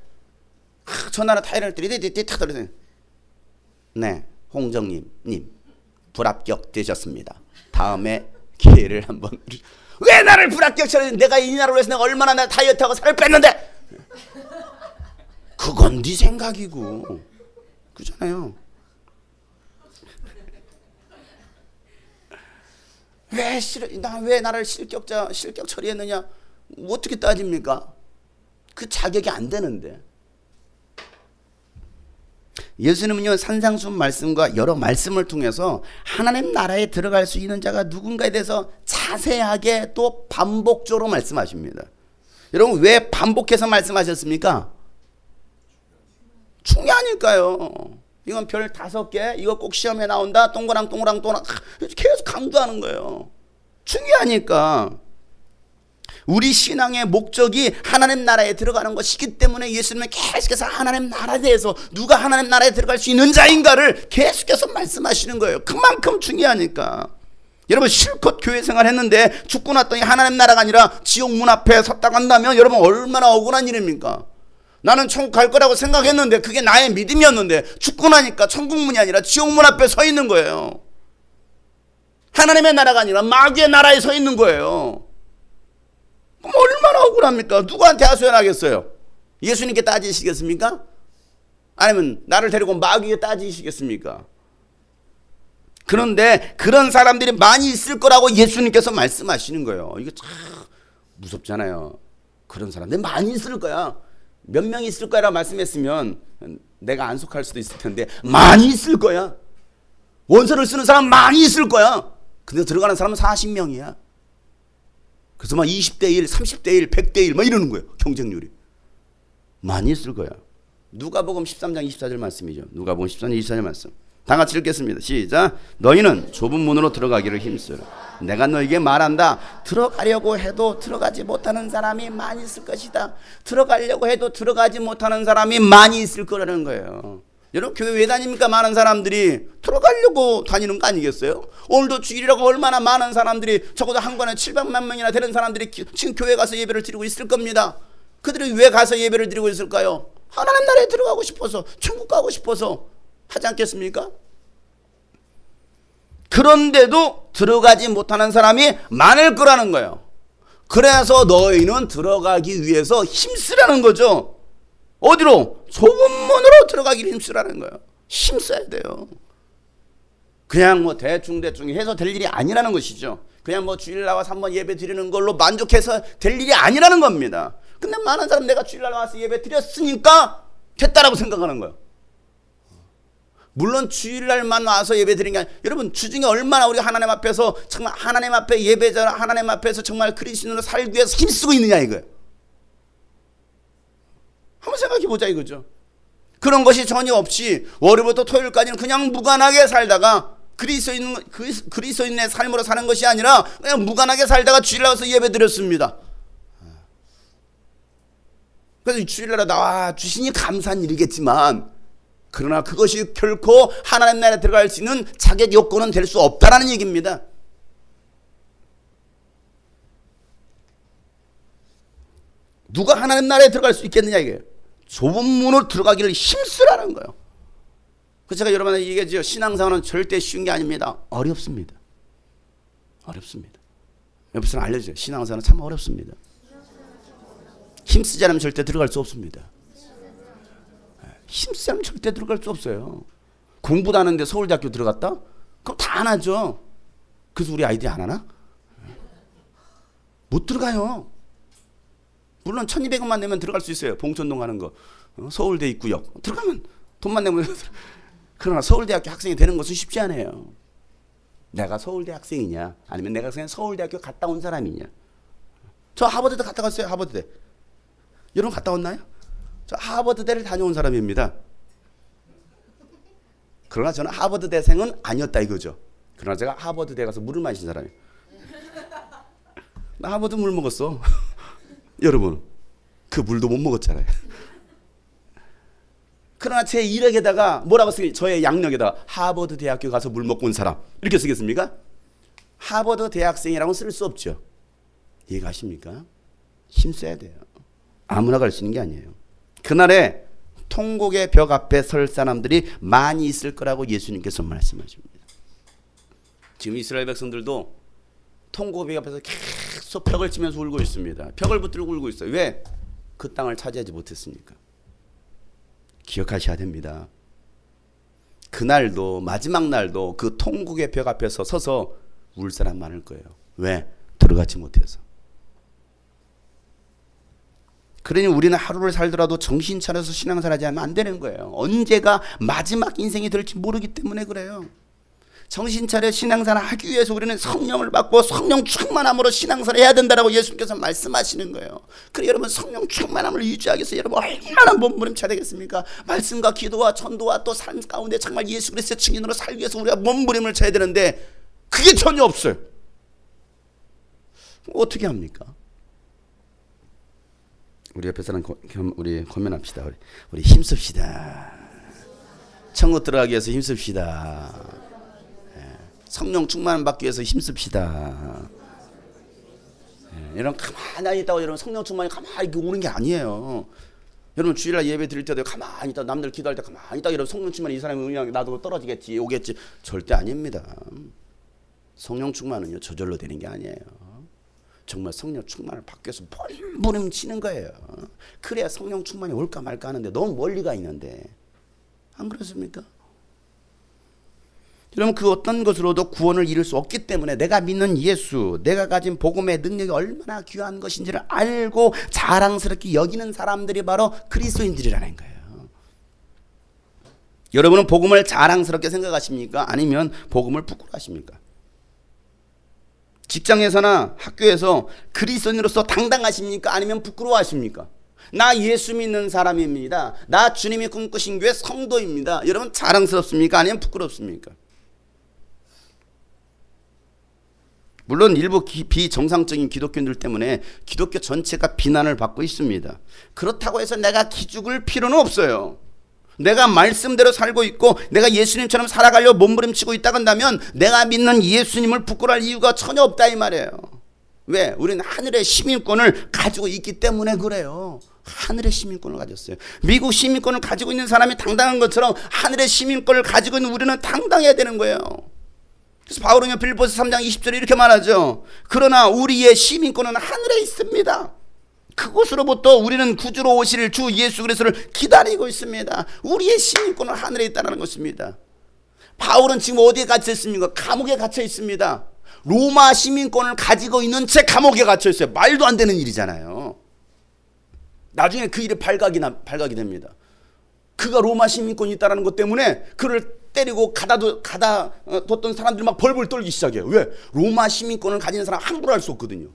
전화로 타이를 띠리띠리 탁 들으세요. 네, 홍정님 불합격 되셨습니다. 다음에 기회를 한번. 왜 나를 불합격처럼? 내가 이 나라로 해서 내가 얼마나 나 다이어트하고 살을 뺐는데. 그건 네 생각이고. 그렇잖아요. 왜 나를 실격 처리했느냐? 어떻게 따집니까? 그 자격이 안 되는데. 예수님은요, 산상수훈 말씀과 여러 말씀을 통해서 하나님 나라에 들어갈 수 있는 자가 누군가에 대해서 자세하게 또 반복적으로 말씀하십니다. 여러분, 왜 반복해서 말씀하셨습니까? 중요하니까요. 이건 별 5개, 이거 꼭 시험에 나온다, 동그랑 계속 강조하는 거예요. 중요하니까. 우리 신앙의 목적이 하나님 나라에 들어가는 것이기 때문에 예수님은 계속해서 하나님 나라에 대해서 누가 하나님 나라에 들어갈 수 있는 자인가를 계속해서 말씀하시는 거예요. 그만큼 중요하니까. 여러분, 실컷 교회 생활했는데 죽고 났더니 하나님 나라가 아니라 지옥 문 앞에 섰다고 한다면 여러분 얼마나 억울한 일입니까? 나는 천국 갈 거라고 생각했는데 그게 나의 믿음이었는데 죽고 나니까 천국 문이 아니라 지옥 문 앞에 서 있는 거예요. 하나님의 나라가 아니라 마귀의 나라에 서 있는 거예요. 그럼 얼마나 억울합니까? 누구한테 하소연하겠어요? 예수님께 따지시겠습니까? 아니면 나를 데리고 마귀에 따지시겠습니까? 그런데 그런 사람들이 많이 있을 거라고 예수님께서 말씀하시는 거예요. 이거 참 무섭잖아요. 그런 사람들이 많이 있을 거야. 몇 명 있을 거라고 말씀했으면 내가 안 속할 수도 있을 텐데 많이 있을 거야. 원서를 쓰는 사람 많이 있을 거야. 근데 들어가는 사람은 40명이야. 그래서 막 20대 1, 30대 1, 100대 1 막 이러는 거예요. 경쟁률이. 많이 있을 거야. 누가복음 13장 24절 말씀이죠. 누가복음 13장 24절 말씀. 다 같이 읽겠습니다. 시작. 너희는 좁은 문으로 들어가기를 힘쓰라. 내가 너에게 말한다. 들어가려고 해도 들어가지 못하는 사람이 많이 있을 것이다. 들어가려고 해도 들어가지 못하는 사람이 많이 있을 거라는 거예요. 여러분, 교회 왜 다닙니까? 많은 사람들이 들어가려고 다니는 거 아니겠어요? 오늘도 주일이라고 얼마나 많은 사람들이, 적어도 한 권에 700만 명이나 되는 사람들이 지금 교회 가서 예배를 드리고 있을 겁니다. 그들이 왜 가서 예배를 드리고 있을까요? 하나님 나라에 들어가고 싶어서, 천국 가고 싶어서 하지 않겠습니까? 그런데도 들어가지 못하는 사람이 많을 거라는 거예요. 그래서 너희는 들어가기 위해서 힘쓰라는 거죠. 어디로? 좁은 문으로 들어가기를 힘쓰라는 거예요. 힘써야 돼요. 그냥 뭐 대충 해서 될 일이 아니라는 것이죠. 그냥 뭐 주일 나와서 한번 예배 드리는 걸로 만족해서 될 일이 아니라는 겁니다. 근데 많은 사람 내가 주일날 나와서 예배 드렸으니까 됐다라고 생각하는 거예요. 물론 주일날만 와서 예배 드리는 게 아니라, 여러분 주중에 얼마나 우리가 하나님 앞에서 정말 하나님 앞에 예배자, 하나님 앞에서 정말 그리스도인으로 살기 위해서 힘쓰고 있느냐 이거예요. 한번 생각해 보자 이거죠. 그런 것이 전혀 없이 월요일부터 토요일까지는 그냥 무관하게 살다가 그리스도인의 삶으로 사는 것이 아니라 그냥 무관하게 살다가 주일날 와서 예배 드렸습니다. 그래서 주일날에 나와 주시니 감사한 일이겠지만, 그러나 그것이 결코 하나님 나라에 들어갈 수 있는 자격 요건은 될 수 없다라는 얘기입니다. 누가 하나님 나라에 들어갈 수 있겠느냐 이게. 좁은 문으로 들어가기를 힘쓰라는 거예요. 그래서 제가 여러분한테 얘기하죠. 신앙생활은 절대 쉬운 게 아닙니다. 어렵습니다. 어렵습니다. 옆에 사람 알려주세요. 신앙생활은 참 어렵습니다. 힘쓰지 않으면 절대 들어갈 수 없습니다. 힘쓰지 않으면 절대 들어갈 수 없어요. 공부도 하는데 서울대학교 들어갔다? 그럼 다 안 하죠. 그래서 우리 아이들이 안 하나? 못 들어가요. 물론 1200원만 내면 들어갈 수 있어요. 봉천동 가는 거. 서울대 입구역. 들어가면 돈만 내면. 그러나 서울대학교 학생이 되는 것은 쉽지 않아요. 내가 서울대 학생이냐, 아니면 내가 그냥 서울대학교 갔다 온 사람이냐. 저 하버드대 갔다 갔어요. 하버드대. 여러분 갔다 왔나요? 저 하버드대를 다녀온 사람입니다. 그러나 저는 하버드대생은 아니었다 이거죠. 그러나 제가 하버드대 가서 물을 마신 사람이에요. 나 하버드 물 먹었어. 여러분 그 물도 못 먹었잖아요. 그러나 제 이력에다가 뭐라고 쓰기, 저의 양력에다가 하버드 대학교 가서 물 먹고 온 사람 이렇게 쓰겠습니까? 하버드 대학생이라고 쓸 수 없죠. 이해가십니까? 힘써야 돼요. 아무나 갈 수 있는 게 아니에요. 그날에 통곡의 벽 앞에 설 사람들이 많이 있을 거라고 예수님께서 말씀하십니다. 지금 이스라엘 백성들도 통곡의 벽 앞에서 계속 벽을 치면서 울고 있습니다. 벽을 붙들고 울고 있어요. 왜? 그 땅을 차지하지 못했으니까. 기억하셔야 됩니다. 그날도, 마지막 날도 그 통곡의 벽 앞에서 서서 울 사람 많을 거예요. 왜? 들어가지 못해서. 그러니 우리는 하루를 살더라도 정신 차려서 신앙생활하지 않으면 안 되는 거예요. 언제가 마지막 인생이 될지 모르기 때문에 그래요. 정신 차려 신앙생활 하기 위해서 우리는 성령을 받고 성령 충만함으로 신앙생활 해야 된다라고 예수님께서 말씀하시는 거예요. 그래 여러분 성령 충만함을 유지하기 위해서 여러분 얼마나 몸부림쳐야 되겠습니까? 말씀과 기도와 전도와 또 삶 가운데 정말 예수 그리스도의 증인으로 살기 위해서 우리가 몸부림을 쳐야 되는데 그게 전혀 없어요. 어떻게 합니까? 우리 옆에 사람 우리 고면합시다. 우리 힘씁시다. 천국 들어가기 위해서 힘씁시다. 성령 충만을 받기 위해서 힘씁시다. 여러분 가만히 있다고 여러분 성령 충만이 가만히 오는 게 아니에요. 여러분 주일날 예배 드릴 때도 가만히 있다 남들 기도할 때 가만히 있다 여러분 성령 충만이 이 사람이 그냥 나도 떨어지겠지 오겠지 절대 아닙니다. 성령 충만은요 저절로 되는 게 아니에요. 정말 성령 충만을 받기 위해서 몸부림 치는 거예요. 그래야 성령 충만이 올까 말까 하는데 너무 멀리 가 있는데 안 그렇습니까? 여러분 그 어떤 것으로도 구원을 이룰 수 없기 때문에 내가 믿는 예수, 내가 가진 복음의 능력이 얼마나 귀한 것인지를 알고 자랑스럽게 여기는 사람들이 바로 그리스도인들이라는 거예요. 여러분은 복음을 자랑스럽게 생각하십니까? 아니면 복음을 부끄러워하십니까? 직장에서나 학교에서 그리스도인으로서 당당하십니까? 아니면 부끄러워하십니까? 나 예수 믿는 사람입니다. 나 주님이 꿈꾸신 교회 성도입니다. 여러분 자랑스럽습니까? 아니면 부끄럽습니까? 물론 일부 비정상적인 기독교인들 때문에 기독교 전체가 비난을 받고 있습니다. 그렇다고 해서 내가 기죽을 필요는 없어요. 내가 말씀대로 살고 있고 내가 예수님처럼 살아가려고 몸부림치고 있다 한다면 내가 믿는 예수님을 부끄러워할 이유가 전혀 없다 이 말이에요. 왜? 우리는 하늘의 시민권을 가지고 있기 때문에 그래요. 하늘의 시민권을 가졌어요. 미국 시민권을 가지고 있는 사람이 당당한 것처럼 하늘의 시민권을 가지고 있는 우리는 당당해야 되는 거예요. 그래서 바울은 빌립보서 3장 20절에 이렇게 말하죠. 그러나 우리의 시민권은 하늘에 있습니다. 그곳으로부터 우리는 구주로 오실 주 예수 그리스도를 기다리고 있습니다. 우리의 시민권은 하늘에 있다는 것입니다. 바울은 지금 어디에 갇혀 있습니까? 감옥에 갇혀 있습니다. 로마 시민권을 가지고 있는 채 감옥에 갇혀 있어요. 말도 안 되는 일이잖아요. 나중에 그 일이 발각이 됩니다. 그가 로마 시민권이 있다는 것 때문에 그를 때리고 가다뒀던 사람들이 막 벌벌 떨기 시작해요. 왜? 로마 시민권을 가지는 사람 함부로 할 수 없거든요.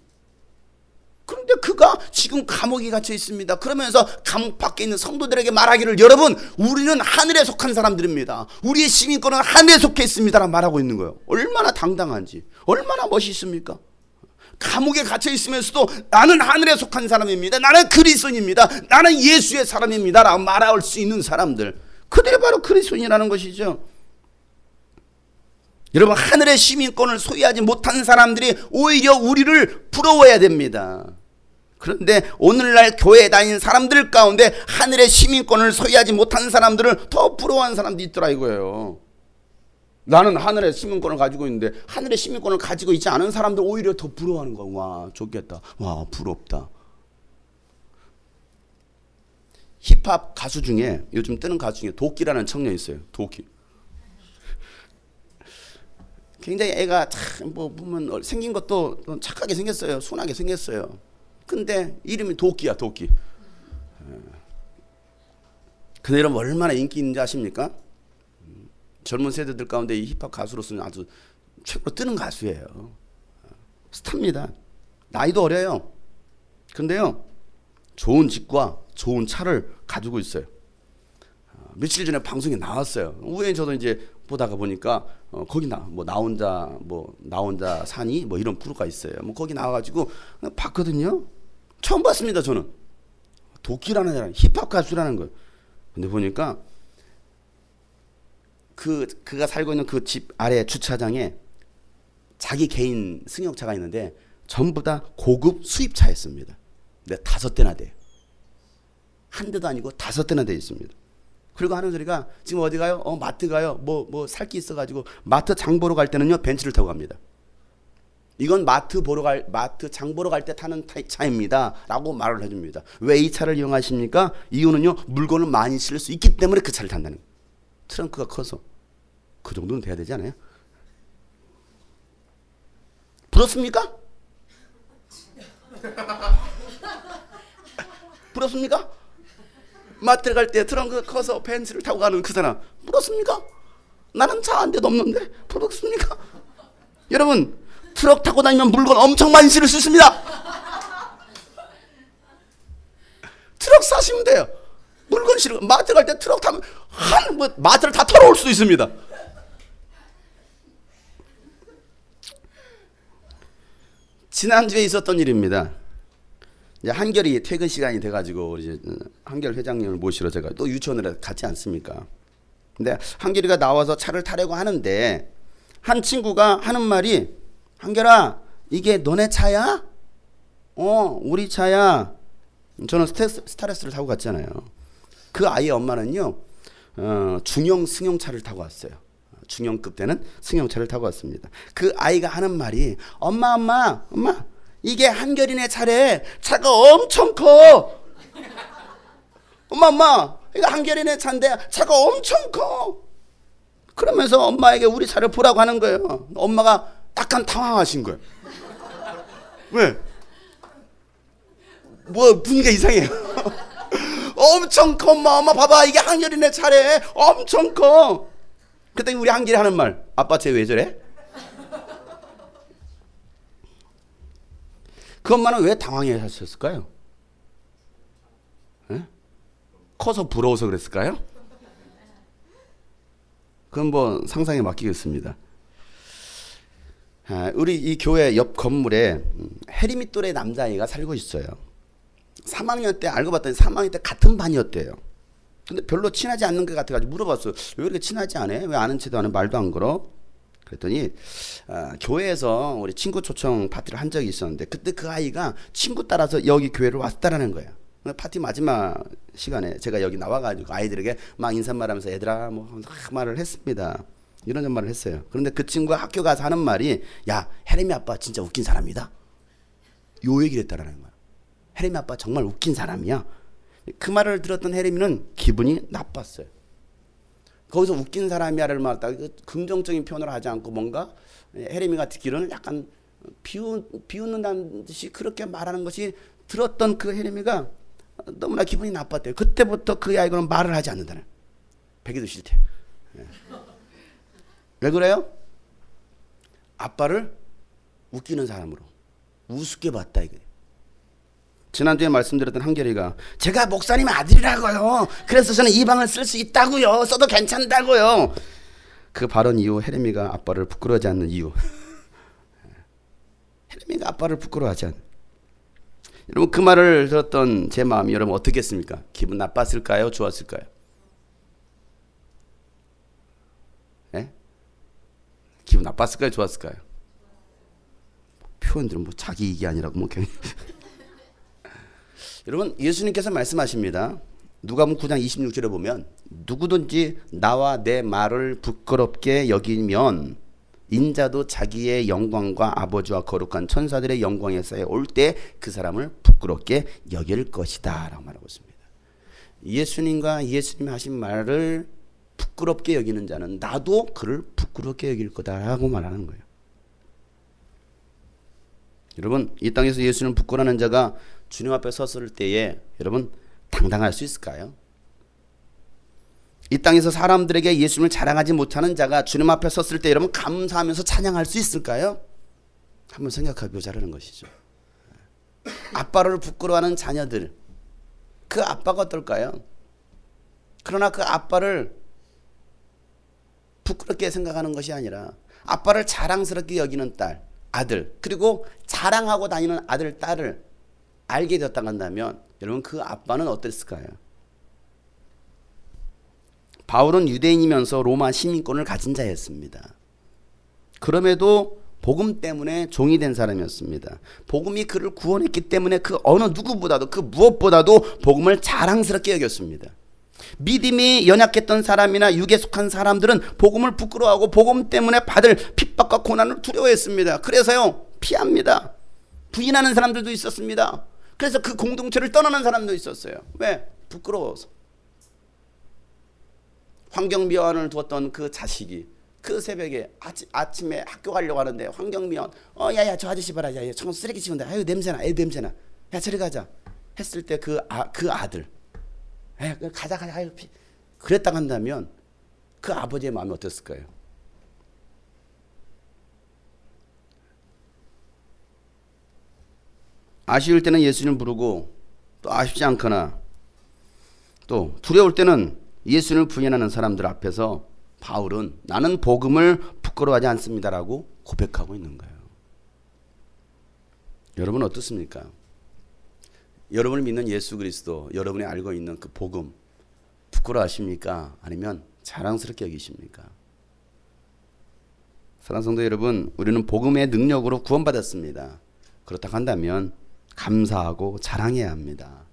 그런데 그가 지금 감옥에 갇혀 있습니다. 그러면서 감옥 밖에 있는 성도들에게 말하기를 여러분 우리는 하늘에 속한 사람들입니다. 우리의 시민권은 하늘에 속해 있습니다라고 말하고 있는 거예요. 얼마나 당당한지 얼마나 멋있습니까? 감옥에 갇혀 있으면서도 나는 하늘에 속한 사람입니다. 나는 그리스도인입니다. 나는 예수의 사람입니다 라고 말할 수 있는 사람들 그들이 바로 그리스도인이라는 것이죠. 여러분 하늘의 시민권을 소유하지 못한 사람들이 오히려 우리를 부러워해야 됩니다. 그런데 오늘날 교회에 다니는 사람들 가운데 하늘의 시민권을 소유하지 못한 사람들을 더 부러워하는 사람들이 있더라 이거예요. 나는 하늘의 시민권을 가지고 있는데 하늘의 시민권을 가지고 있지 않은 사람들 오히려 더 부러워하는 거야. 와 좋겠다. 와 부럽다. 힙합 가수 중에 요즘 뜨는 가수 중에 도끼라는 청년이 있어요. 도끼. 굉장히 애가 참 뭐 보면 생긴 것도 착하게 생겼어요. 순하게 생겼어요. 근데 이름이 도끼야 도끼. 근데 여러분 얼마나 인기 있는지 아십니까? 젊은 세대들 가운데 이 힙합 가수로서는 아주 최고로 뜨는 가수예요. 스타입니다. 나이도 어려요. 근데요 좋은 집과 좋은 차를 가지고 있어요. 며칠 전에 방송에 나왔어요. 우연히 저도 이제 보다가 보니까 거기 나 혼자 사니 뭐 이런 프로가 있어요. 뭐 거기 나와가지고 봤거든요. 처음 봤습니다. 저는 도끼라는 사람, 힙합 가수라는 거. 근데 보니까 그가 살고 있는 그 집 아래 주차장에 자기 개인 승용차가 있는데 전부 다 고급 수입차였습니다. 근데 5대나 돼요. 한 대도 아니고 5대나 돼 있습니다. 그리고 하는 소리가 지금 어디 가요? 마트 가요. 뭐 살 게 있어가지고 마트 장 보러 갈 때는요 벤츠를 타고 갑니다. 이건 마트 장 보러 갈 때 타는 차입니다라고 말을 해줍니다. 왜 이 차를 이용하십니까? 이유는요 물건을 많이 실을 수 있기 때문에 그 차를 탄다는 거예요. 트렁크가 커서 그 정도는 돼야 되지 않아요? 부럽습니까? 부럽습니까? 마트 갈 때 트렁크 커서 벤츠를 타고 가는 그 사람 부럽습니까? 나는 차 한 대도 없는데 부럽습니까? 여러분, 트럭 타고 다니면 물건 엄청 많이 실을 수 있습니다. 트럭 사시면 돼요. 물건 실어. 마트 갈 때 트럭 타면 마트를 다 털어올 수도 있습니다. 지난주에 있었던 일입니다. 이제 한결이 퇴근 시간이 돼가지고 이제 한결 회장님을 모시러 제가 또 유치원을 갔지 않습니까? 근데 한결이가 나와서 차를 타려고 하는데 한 친구가 하는 말이, 한결아, 이게 너네 차야? 우리 차야. 저는 스타렉스를 타고 갔잖아요. 그 아이의 엄마는요, 중형 승용차를 타고 왔어요. 중형급 되는 승용차를 타고 왔습니다. 그 아이가 하는 말이, 엄마, 이게 한결이네 차래. 차가 엄청 커. 엄마, 이거 한결이네 차인데 차가 엄청 커. 그러면서 엄마에게 우리 차를 보라고 하는 거예요. 엄마가 약간 당황하신 거예요. 왜? 뭐 분위기가 이상해요. 엄청 커. 엄마 봐봐, 이게 한결이네 차래. 엄청 커. 그때 우리 한결이 하는 말, 아빠 쟤 왜 저래? 그 엄마는 왜 당황하셨을까요? 에? 커서 부러워서 그랬을까요? 그건 뭐 상상에 맡기겠습니다. 우리 이 교회 옆 건물에 혜림이 또래 남자아이가 살고 있어요. 3학년 때 알고 봤더니 3학년 때 같은 반이었대요. 근데 별로 친하지 않는 것 같아가지고 물어봤어요. 왜 이렇게 친하지 않아? 왜 아는 체도 안 해? 말도 안 걸어? 그랬더니 교회에서 우리 친구 초청 파티를 한 적이 있었는데 그때 그 아이가 친구 따라서 여기 교회를 왔다라는 거예요. 파티 마지막 시간에 제가 여기 나와가지고 아이들에게 막 인사말하면서 얘들아 뭐 말을 했습니다. 이런 말을 했어요. 그런데 그 친구가 학교 가서 하는 말이, 야, 혜림이 아빠 진짜 웃긴 사람이다. 요 얘기를 했다라는 거야. 혜림이 아빠 정말 웃긴 사람이야. 그 말을 들었던 혜림이는 기분이 나빴어요. 거기서 웃긴 사람이야를 말했다. 긍정적인 표현을 하지 않고 뭔가 혜림이가 듣기로는 약간 비웃는다는 듯이 그렇게 말하는 것이 들었던 그 혜림이가 너무나 기분이 나빴대요. 그때부터 그 아이는 말을 하지 않는다는. 배기도 싫대. 왜 그래요? 아빠를 웃기는 사람으로 우습게 봤다 이거예요. 지난주에 말씀드렸던 한결이가, 제가 목사님 아들이라고요. 그래서 저는 이 방을 쓸 수 있다고요. 써도 괜찮다고요. 그 발언 이후 혜림이가 아빠를 부끄러워하지 않는 이유. 혜림이가 아빠를 부끄러워하지 않는. 여러분, 그 말을 들었던 제 마음이 여러분 어떻게 했습니까? 기분 나빴을까요? 좋았을까요? 네? 기분 나빴을까요? 좋았을까요? 표현들은 뭐 자기 이익이 아니라고 뭐 괜히. 여러분, 예수님께서 말씀하십니다. 누가복음 9장 26절에 보면, 누구든지 나와 내 말을 부끄럽게 여기면 인자도 자기의 영광과 아버지와 거룩한 천사들의 영광에서 올 때 그 사람을 부끄럽게 여길 것이다 라고 말하고 있습니다. 예수님과 예수님이 하신 말을 부끄럽게 여기는 자는 나도 그를 부끄럽게 여길 거다라고 말하는 거예요. 여러분, 이 땅에서 예수님 부끄러워하는 자가 주님 앞에 섰을 때에 여러분 당당할 수 있을까요? 이 땅에서 사람들에게 예수님을 자랑하지 못하는 자가 주님 앞에 섰을 때 여러분 감사하면서 찬양할 수 있을까요? 한번 생각해 보자라는 것이죠. 아빠를 부끄러워하는 자녀들, 그 아빠가 어떨까요? 그러나 그 아빠를 부끄럽게 생각하는 것이 아니라 아빠를 자랑스럽게 여기는 딸, 아들, 그리고 자랑하고 다니는 아들, 딸을 알게 되었다 한다면 여러분 그 아빠는 어땠을까요? 바울은 유대인이면서 로마 시민권을 가진 자였습니다. 그럼에도 복음 때문에 종이 된 사람이었습니다. 복음이 그를 구원했기 때문에 그 어느 누구보다도 그 무엇보다도 복음을 자랑스럽게 여겼습니다. 믿음이 연약했던 사람이나 육에 속한 사람들은 복음을 부끄러워하고 복음 때문에 받을 핍박과 고난을 두려워했습니다. 그래서요 피합니다. 부인하는 사람들도 있었습니다. 그래서 그 공동체를 떠나는 사람도 있었어요. 왜? 부끄러워서. 환경미화원을 두었던 그 자식이 그 새벽에 아침에 학교 가려고 하는데 환경미원 야야 저 아저씨 봐라 야 저 쓰레기 치운다 아유 냄새나 애 냄새나 야 저리 가자 했을 때 그 아들 가자 아유 그랬다 한다면 그 아버지의 마음이 어땠을까요? 아쉬울 때는 예수님을 부르고 또 아쉽지 않거나 또 두려울 때는 예수님을 부인하는 사람들 앞에서 바울은 나는 복음을 부끄러워하지 않습니다라고 고백하고 있는 거예요. 여러분 어떻습니까? 여러분을 믿는 예수 그리스도, 여러분이 알고 있는 그 복음 부끄러워하십니까? 아니면 자랑스럽게 여기십니까? 사랑하는 성도 여러분, 우리는 복음의 능력으로 구원받았습니다. 그렇다고 한다면 감사하고 자랑해야 합니다.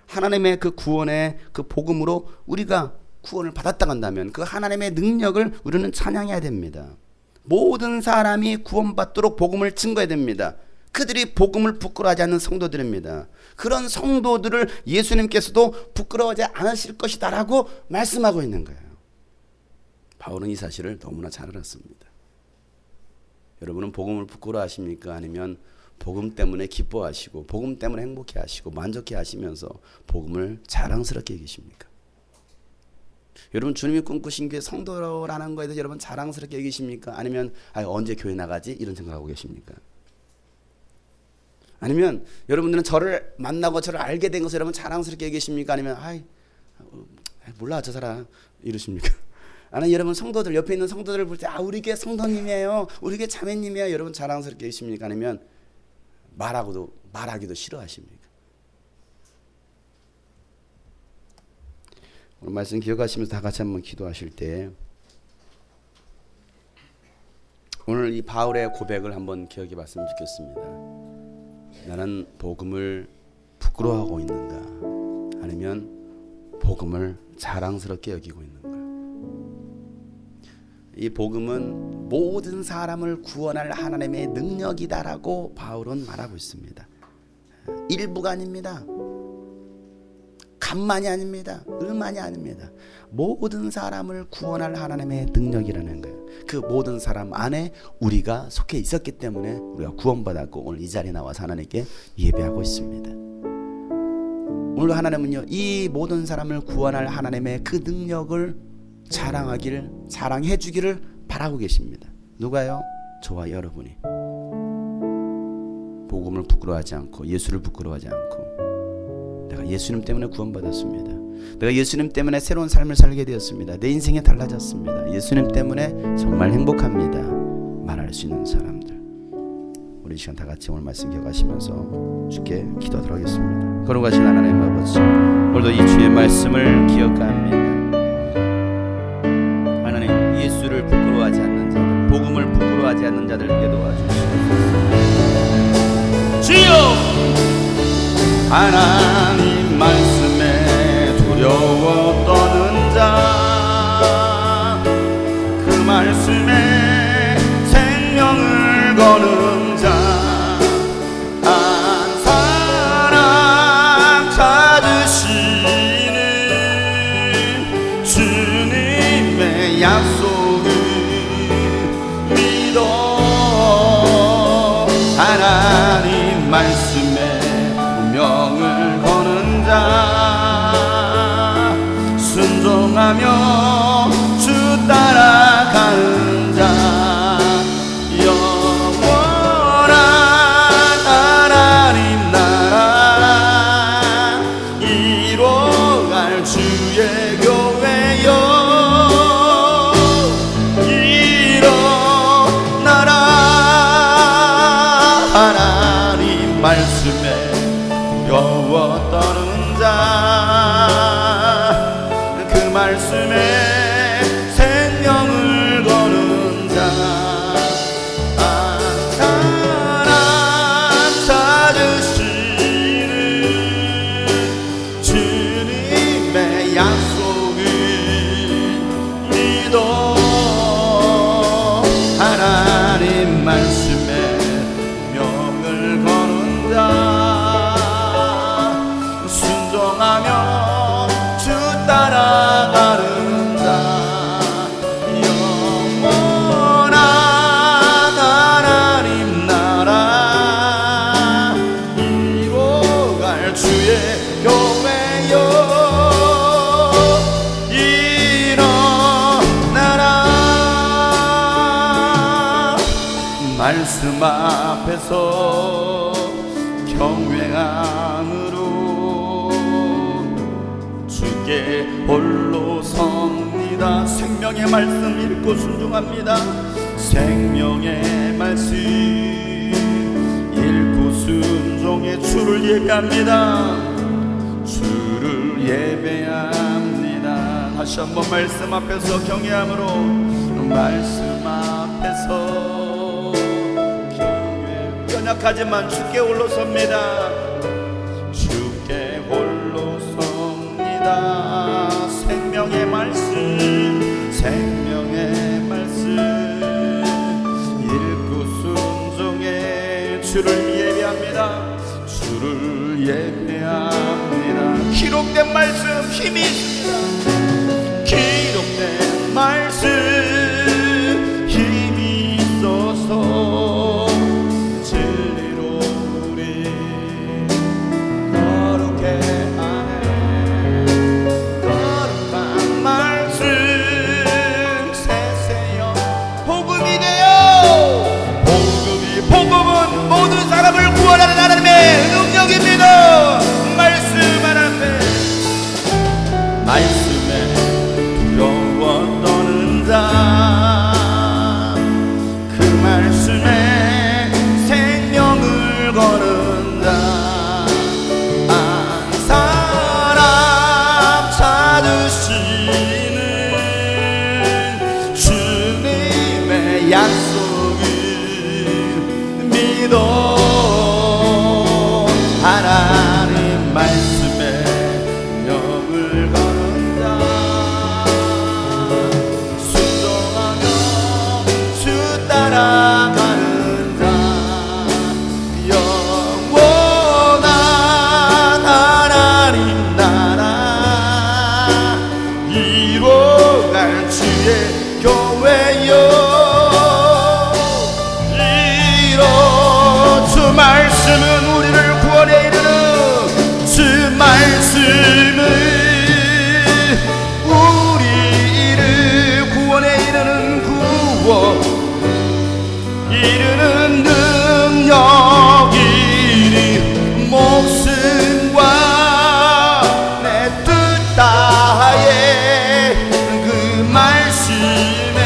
하나님의 그 구원의 그 복음으로 우리가 구원을 받았다고 한다면 그 하나님의 능력을 우리는 찬양해야 됩니다. 모든 사람이 구원받도록 복음을 증거해야 됩니다. 그들이 복음을 부끄러워하지 않는 성도들입니다. 그런 성도들을 예수님께서도 부끄러워하지 않으실 것이다 라고 말씀하고 있는 거예요. 바울은 이 사실을 너무나 잘 알았습니다. 여러분은 복음을 부끄러워하십니까? 아니면 복음 때문에 기뻐하시고 복음 때문에 행복해 하시고 만족해 하시면서 복음을 자랑스럽게 여기십니까? 여러분 주님이 꿈꾸신 게 성도라는 거에 대해서 여러분 자랑스럽게 여기십니까? 아니면 언제 교회 나가지? 이런 생각하고 계십니까? 아니면 여러분들은 저를 만나고 저를 알게 된 것을 여러분 자랑스럽게 여기십니까? 아니면 몰라 저 사람 이러십니까? 아니 여러분 성도들 옆에 있는 성도들을 볼 때 우리 교회 성도님이에요, 우리 교회 자매님이에요, 여러분 자랑스럽게 여기십니까? 아니면 말하기도 싫어하십니까? 오늘 말씀 기억하시면서 다 같이 한번 기도하실 때 오늘 이 바울의 고백을 한번 기억해 봤으면 좋겠습니다. 나는 복음을 부끄러워하고 있는가? 아니면 복음을 자랑스럽게 여기고 있는가? 이 복음은 모든 사람을 구원할 하나님의 능력이다라고 바울은 말하고 있습니다. 일부가 아닙니다. 간만이 아닙니다. 을만이 아닙니다. 모든 사람을 구원할 하나님의 능력이라는 거예요. 그 모든 사람 안에 우리가 속해 있었기 때문에 우리가 구원받았고 오늘 이 자리에 나와서 하나님께 예배하고 있습니다. 오늘 하나님은요, 이 모든 사람을 구원할 하나님의 그 능력을 자랑해 주기를 바라고 계십니다. 누가요? 저와 여러분이 복음을 부끄러워하지 않고 예수를 부끄러워하지 않고 내가 예수님 때문에 구원받았습니다. 내가 예수님 때문에 새로운 삶을 살게 되었습니다. 내 인생이 달라졌습니다. 예수님 때문에 정말 행복합니다. 말할 수 있는 사람들, 우리 시간 다 같이 오늘 말씀 기억하시면서 주께 기도하도록 하겠습니다. 거룩하신 하나님 아버지, 오늘도 이 주의 말씀을 기억합니다. 하나님, 예수를 부끄러워하지 않는 자들, 복음을 부끄러워하지 않는 자들께 도와주시옵소서. 주여, 하나님 말씀에 두려워 떠는 자, 그 말씀에 생명을 거는 자, 한 사람 찾으시는 주님의 약속을 믿어. 하나님 말씀에 운명을 거는 자, 순종하며 주 따라가는 자, 영원한 하나님 나라 이뤄갈 주의 교회여. 말씀 앞에서 경외함으로 주께 홀로 섭니다. 생명의 말씀 읽고 순종합니다. 생명의 말씀 읽고 순종해 주를 예배합니다. 주를 예배합니다. 다시 한번 말씀 앞에서 경외함으로, 말씀 앞에서 경외. 연약하지만 주께 홀로 섭니다. 주께 홀로 섭니다. 생명의 말씀, 생명의 말씀 읽고 순종해 주를 예배합니다. 주를 예배합니다. 기록된 말씀 힘이 있습니다. 기록된 말씀 힘이 있어서 진리로 우리 거룩해 하네. 거룩한 말씀 세세여 복음이 되어, 복음은 모든 사람을 구원하는 하나님의 능력입니다. 말씀 하나님, 말씀에 두려워 떠는 자, 그 말씀에 생명을 거는 자, 한 사람 찾으시는 주님의 약속을 믿어. 하나님 말씀에 명을 거는 자, 순종하며 주 따라가는 자, 영원한 하나님 나라 이뤄갈 주의 교회여. 주 말씀은 우리를 구원에 이르는, 주 말씀은 우리를 구원에 이르는 구원 이르는 능력이니 목숨과 내 뜻 다해 그 말씀에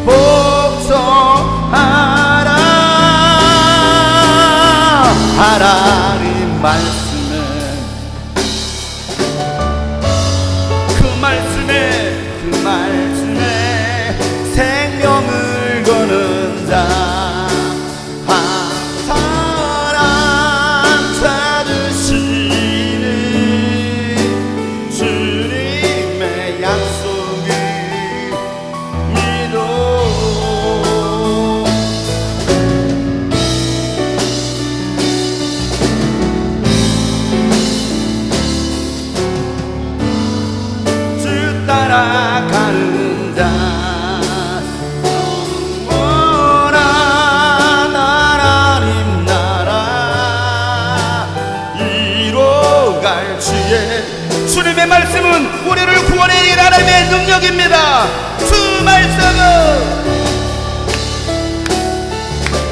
복종하라. 하나님 말씀에, 그 말씀에 생명을 거는 자, 한 사람 찾으시는 주님의 약속을 믿어. 따라가는 자, 영원한 하나님 나라 이뤄갈 주의. 주님의 말씀은 우리를 구원해 이르는 하나님의 능력입니다.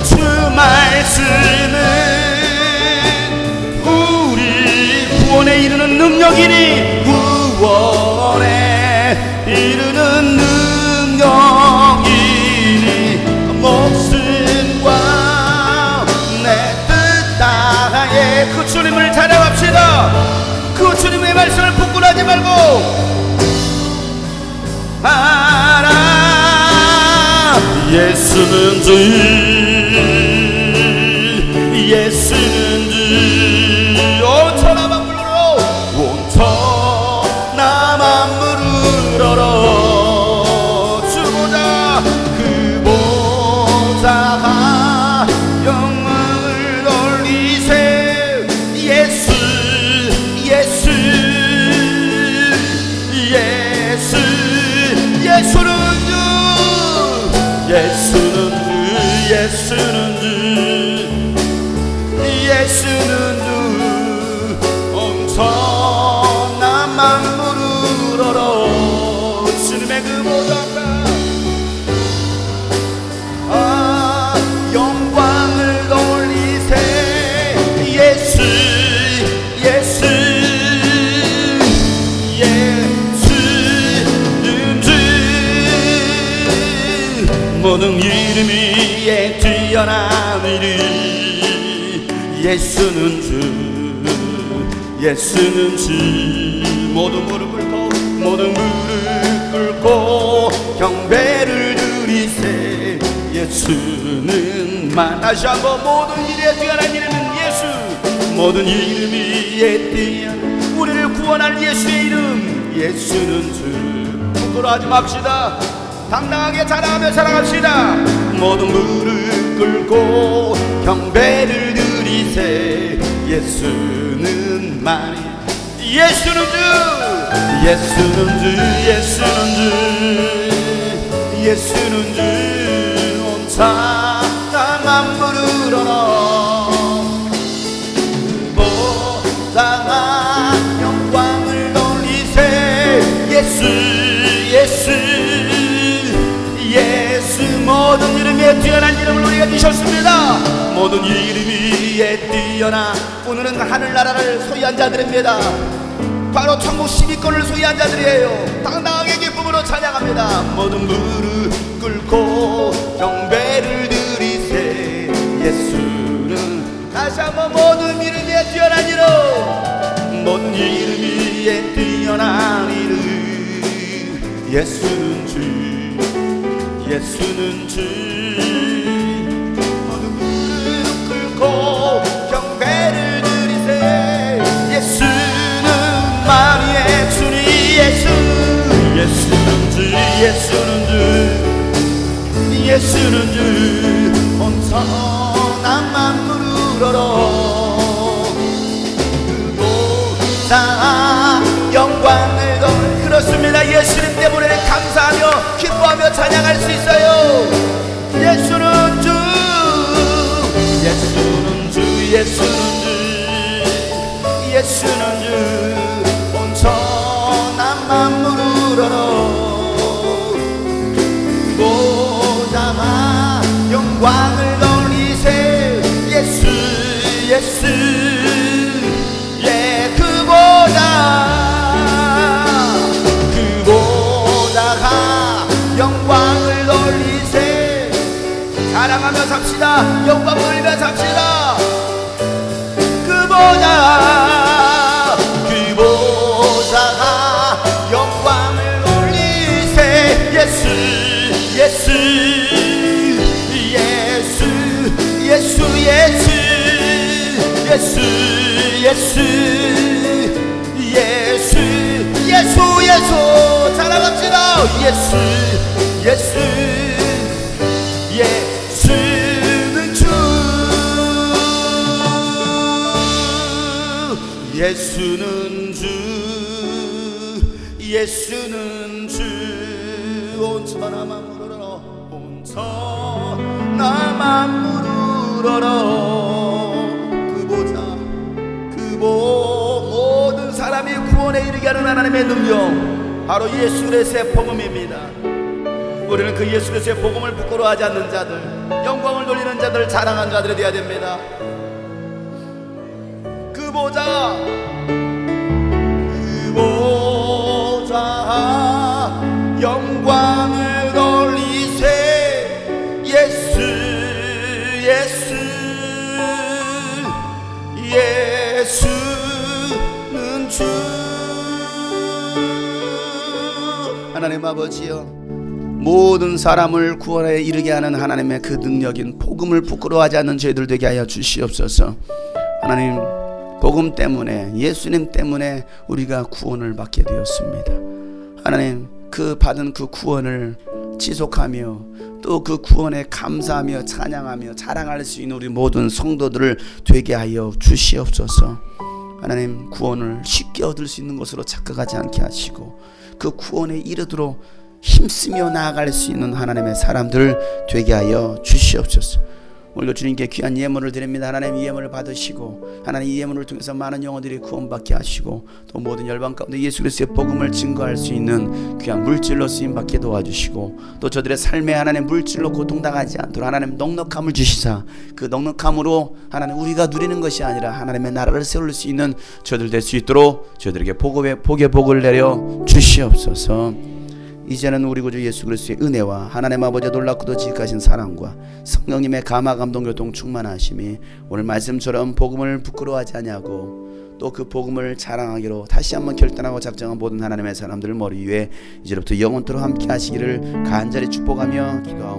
주 말씀은 우리 구원에 이르는 능력이니, 구원에 이르는 능력이니 목숨과 내 뜻 다해 그 주님을 찬양합시다. 그 주님의 말씀을 부끄러워하지 말고 알아. 예수는 주, 예수는 주. 온 천하만 부르러, 온 천하만 부르러 주보자 그 보좌가 영광을 돌리세. 예수 예수 예수 예수는 주, 예수는 주, 예수는 주, 예수는 주. 엄청난 만물을 얻어 주님의 그 보좌가 모든 이름 위에 뛰어난 이름 예수는 주 예수는 주 모든 무릎 꿇고 경배를 드리세 예수는 만 다시 한번 모든 일에 뛰어난 이름은 예수 모든 이름 위에 뛰어난 우리를 구원할 예수의 이름 예수는 주 부끄러워하지 맙시다 당당하게 자랑하며 살아갑시다 모든 무릎 꿇고 경배를 드리세 예수는 만이 예수는 주 예수는 주 예수는 주 예수는 주 온 세상 만물을 얻어 보상한 영광을 돌리세 예수 예수 예수 모든 이름에 뛰어난 이름을 우리가 주셨습니다 모든 이름 위에 뛰어나 오늘은 하늘나라를 소유한 자들입니다 바로 천국 12권을 소유한 자들이에요 당당하게 기쁨으로 찬양합니다 모든 무릎 꿇고 경배를 드리세 예수는 다시 한번 모든 이름 위에 뛰어난 이름 모든 이름 위에 뛰어난 이름 예수는 주 예수는 주 모든 무릎 꿇고 경배를 드리세 예수는 만유의 주님 예수 예수는 주 예수는 주 예수는 주 온 선한 만물을 얻어 그보다 영광을 돌 그렇습니다 예수님 때문에 감사하며 기뻐하며 찬양할 수 있어요 예수는 주 예수는 주 예수는 주 예수는 주 온 천한 만물을 얻어 그보다 영광을 돌리세 예수 예수 예 그보다 영광을 돌리세 사랑하며 삽시다 영광 돌리며 삽시다 그보다 영광을 돌리세 예수 예수 예수 예수 예수 예수 예수 예수 예수 예수 사랑합시다 예수 예수 예수는 주 예수는 주 예수는 주 온 천하 만물을 얻어 온 천하 만물을 얻어 모든 사람이 구원에 이르게 하는 하나님의 능력 바로 예수 그리스도의 복음입니다 우리는 그 예수 그리스도의 복음을 부끄러워하지 않는 자들 영광을 돌리는 자들 자랑하는 자들이 되어야 됩니다 그 보좌 영광을 돌리세 예수 예수 예수는 주 하나님 아버지여 모든 사람을 구원에 이르게 하는 하나님의 그 능력인 복음을 부끄러워하지 않는 저희들 되게 하여 주시옵소서 하나님 복음 때문에 예수님 때문에 우리가 구원을 받게 되었습니다 하나님 그 받은 그 구원을 지속하며 또 그 구원에 감사하며 찬양하며 자랑할 수 있는 우리 모든 성도들을 되게 하여 주시옵소서 하나님 구원을 쉽게 얻을 수 있는 것으로 착각하지 않게 하시고 그 구원에 이르도록 힘쓰며 나아갈 수 있는 하나님의 사람들 되게 하여 주시옵소서 오늘도 주님께 귀한 예물을 드립니다. 하나님 이 예물을 받으시고 하나님 이 예물을 통해서 많은 영혼들이 구원받게 하시고 또 모든 열방 가운데 예수 그리스도의 복음을 증거할 수 있는 귀한 물질로 쓰임받게 도와주시고 또 저들의 삶에 하나님 물질로 고통당하지 않도록 하나님 넉넉함을 주시사 그 넉넉함으로 하나님 우리가 누리는 것이 아니라 하나님의 나라를 세울 수 있는 저들 될 수 있도록 저들에게 복의 복을 내려 주시옵소서. 이제는 우리 구주 예수 그리스도의 은혜와 하나님 아버지의 놀랍고도 지극하신 사랑과 성령님의 감화 감동 교통 충만하심이 오늘 말씀처럼 복음을 부끄러워하지 아니하고 또 그 복음을 자랑하기로 다시 한번 결단하고 작정한 모든 하나님의 사람들 머리 위에 이제부터 영원토록 함께 하시기를 간절히 축복하며 기도하옵나이다.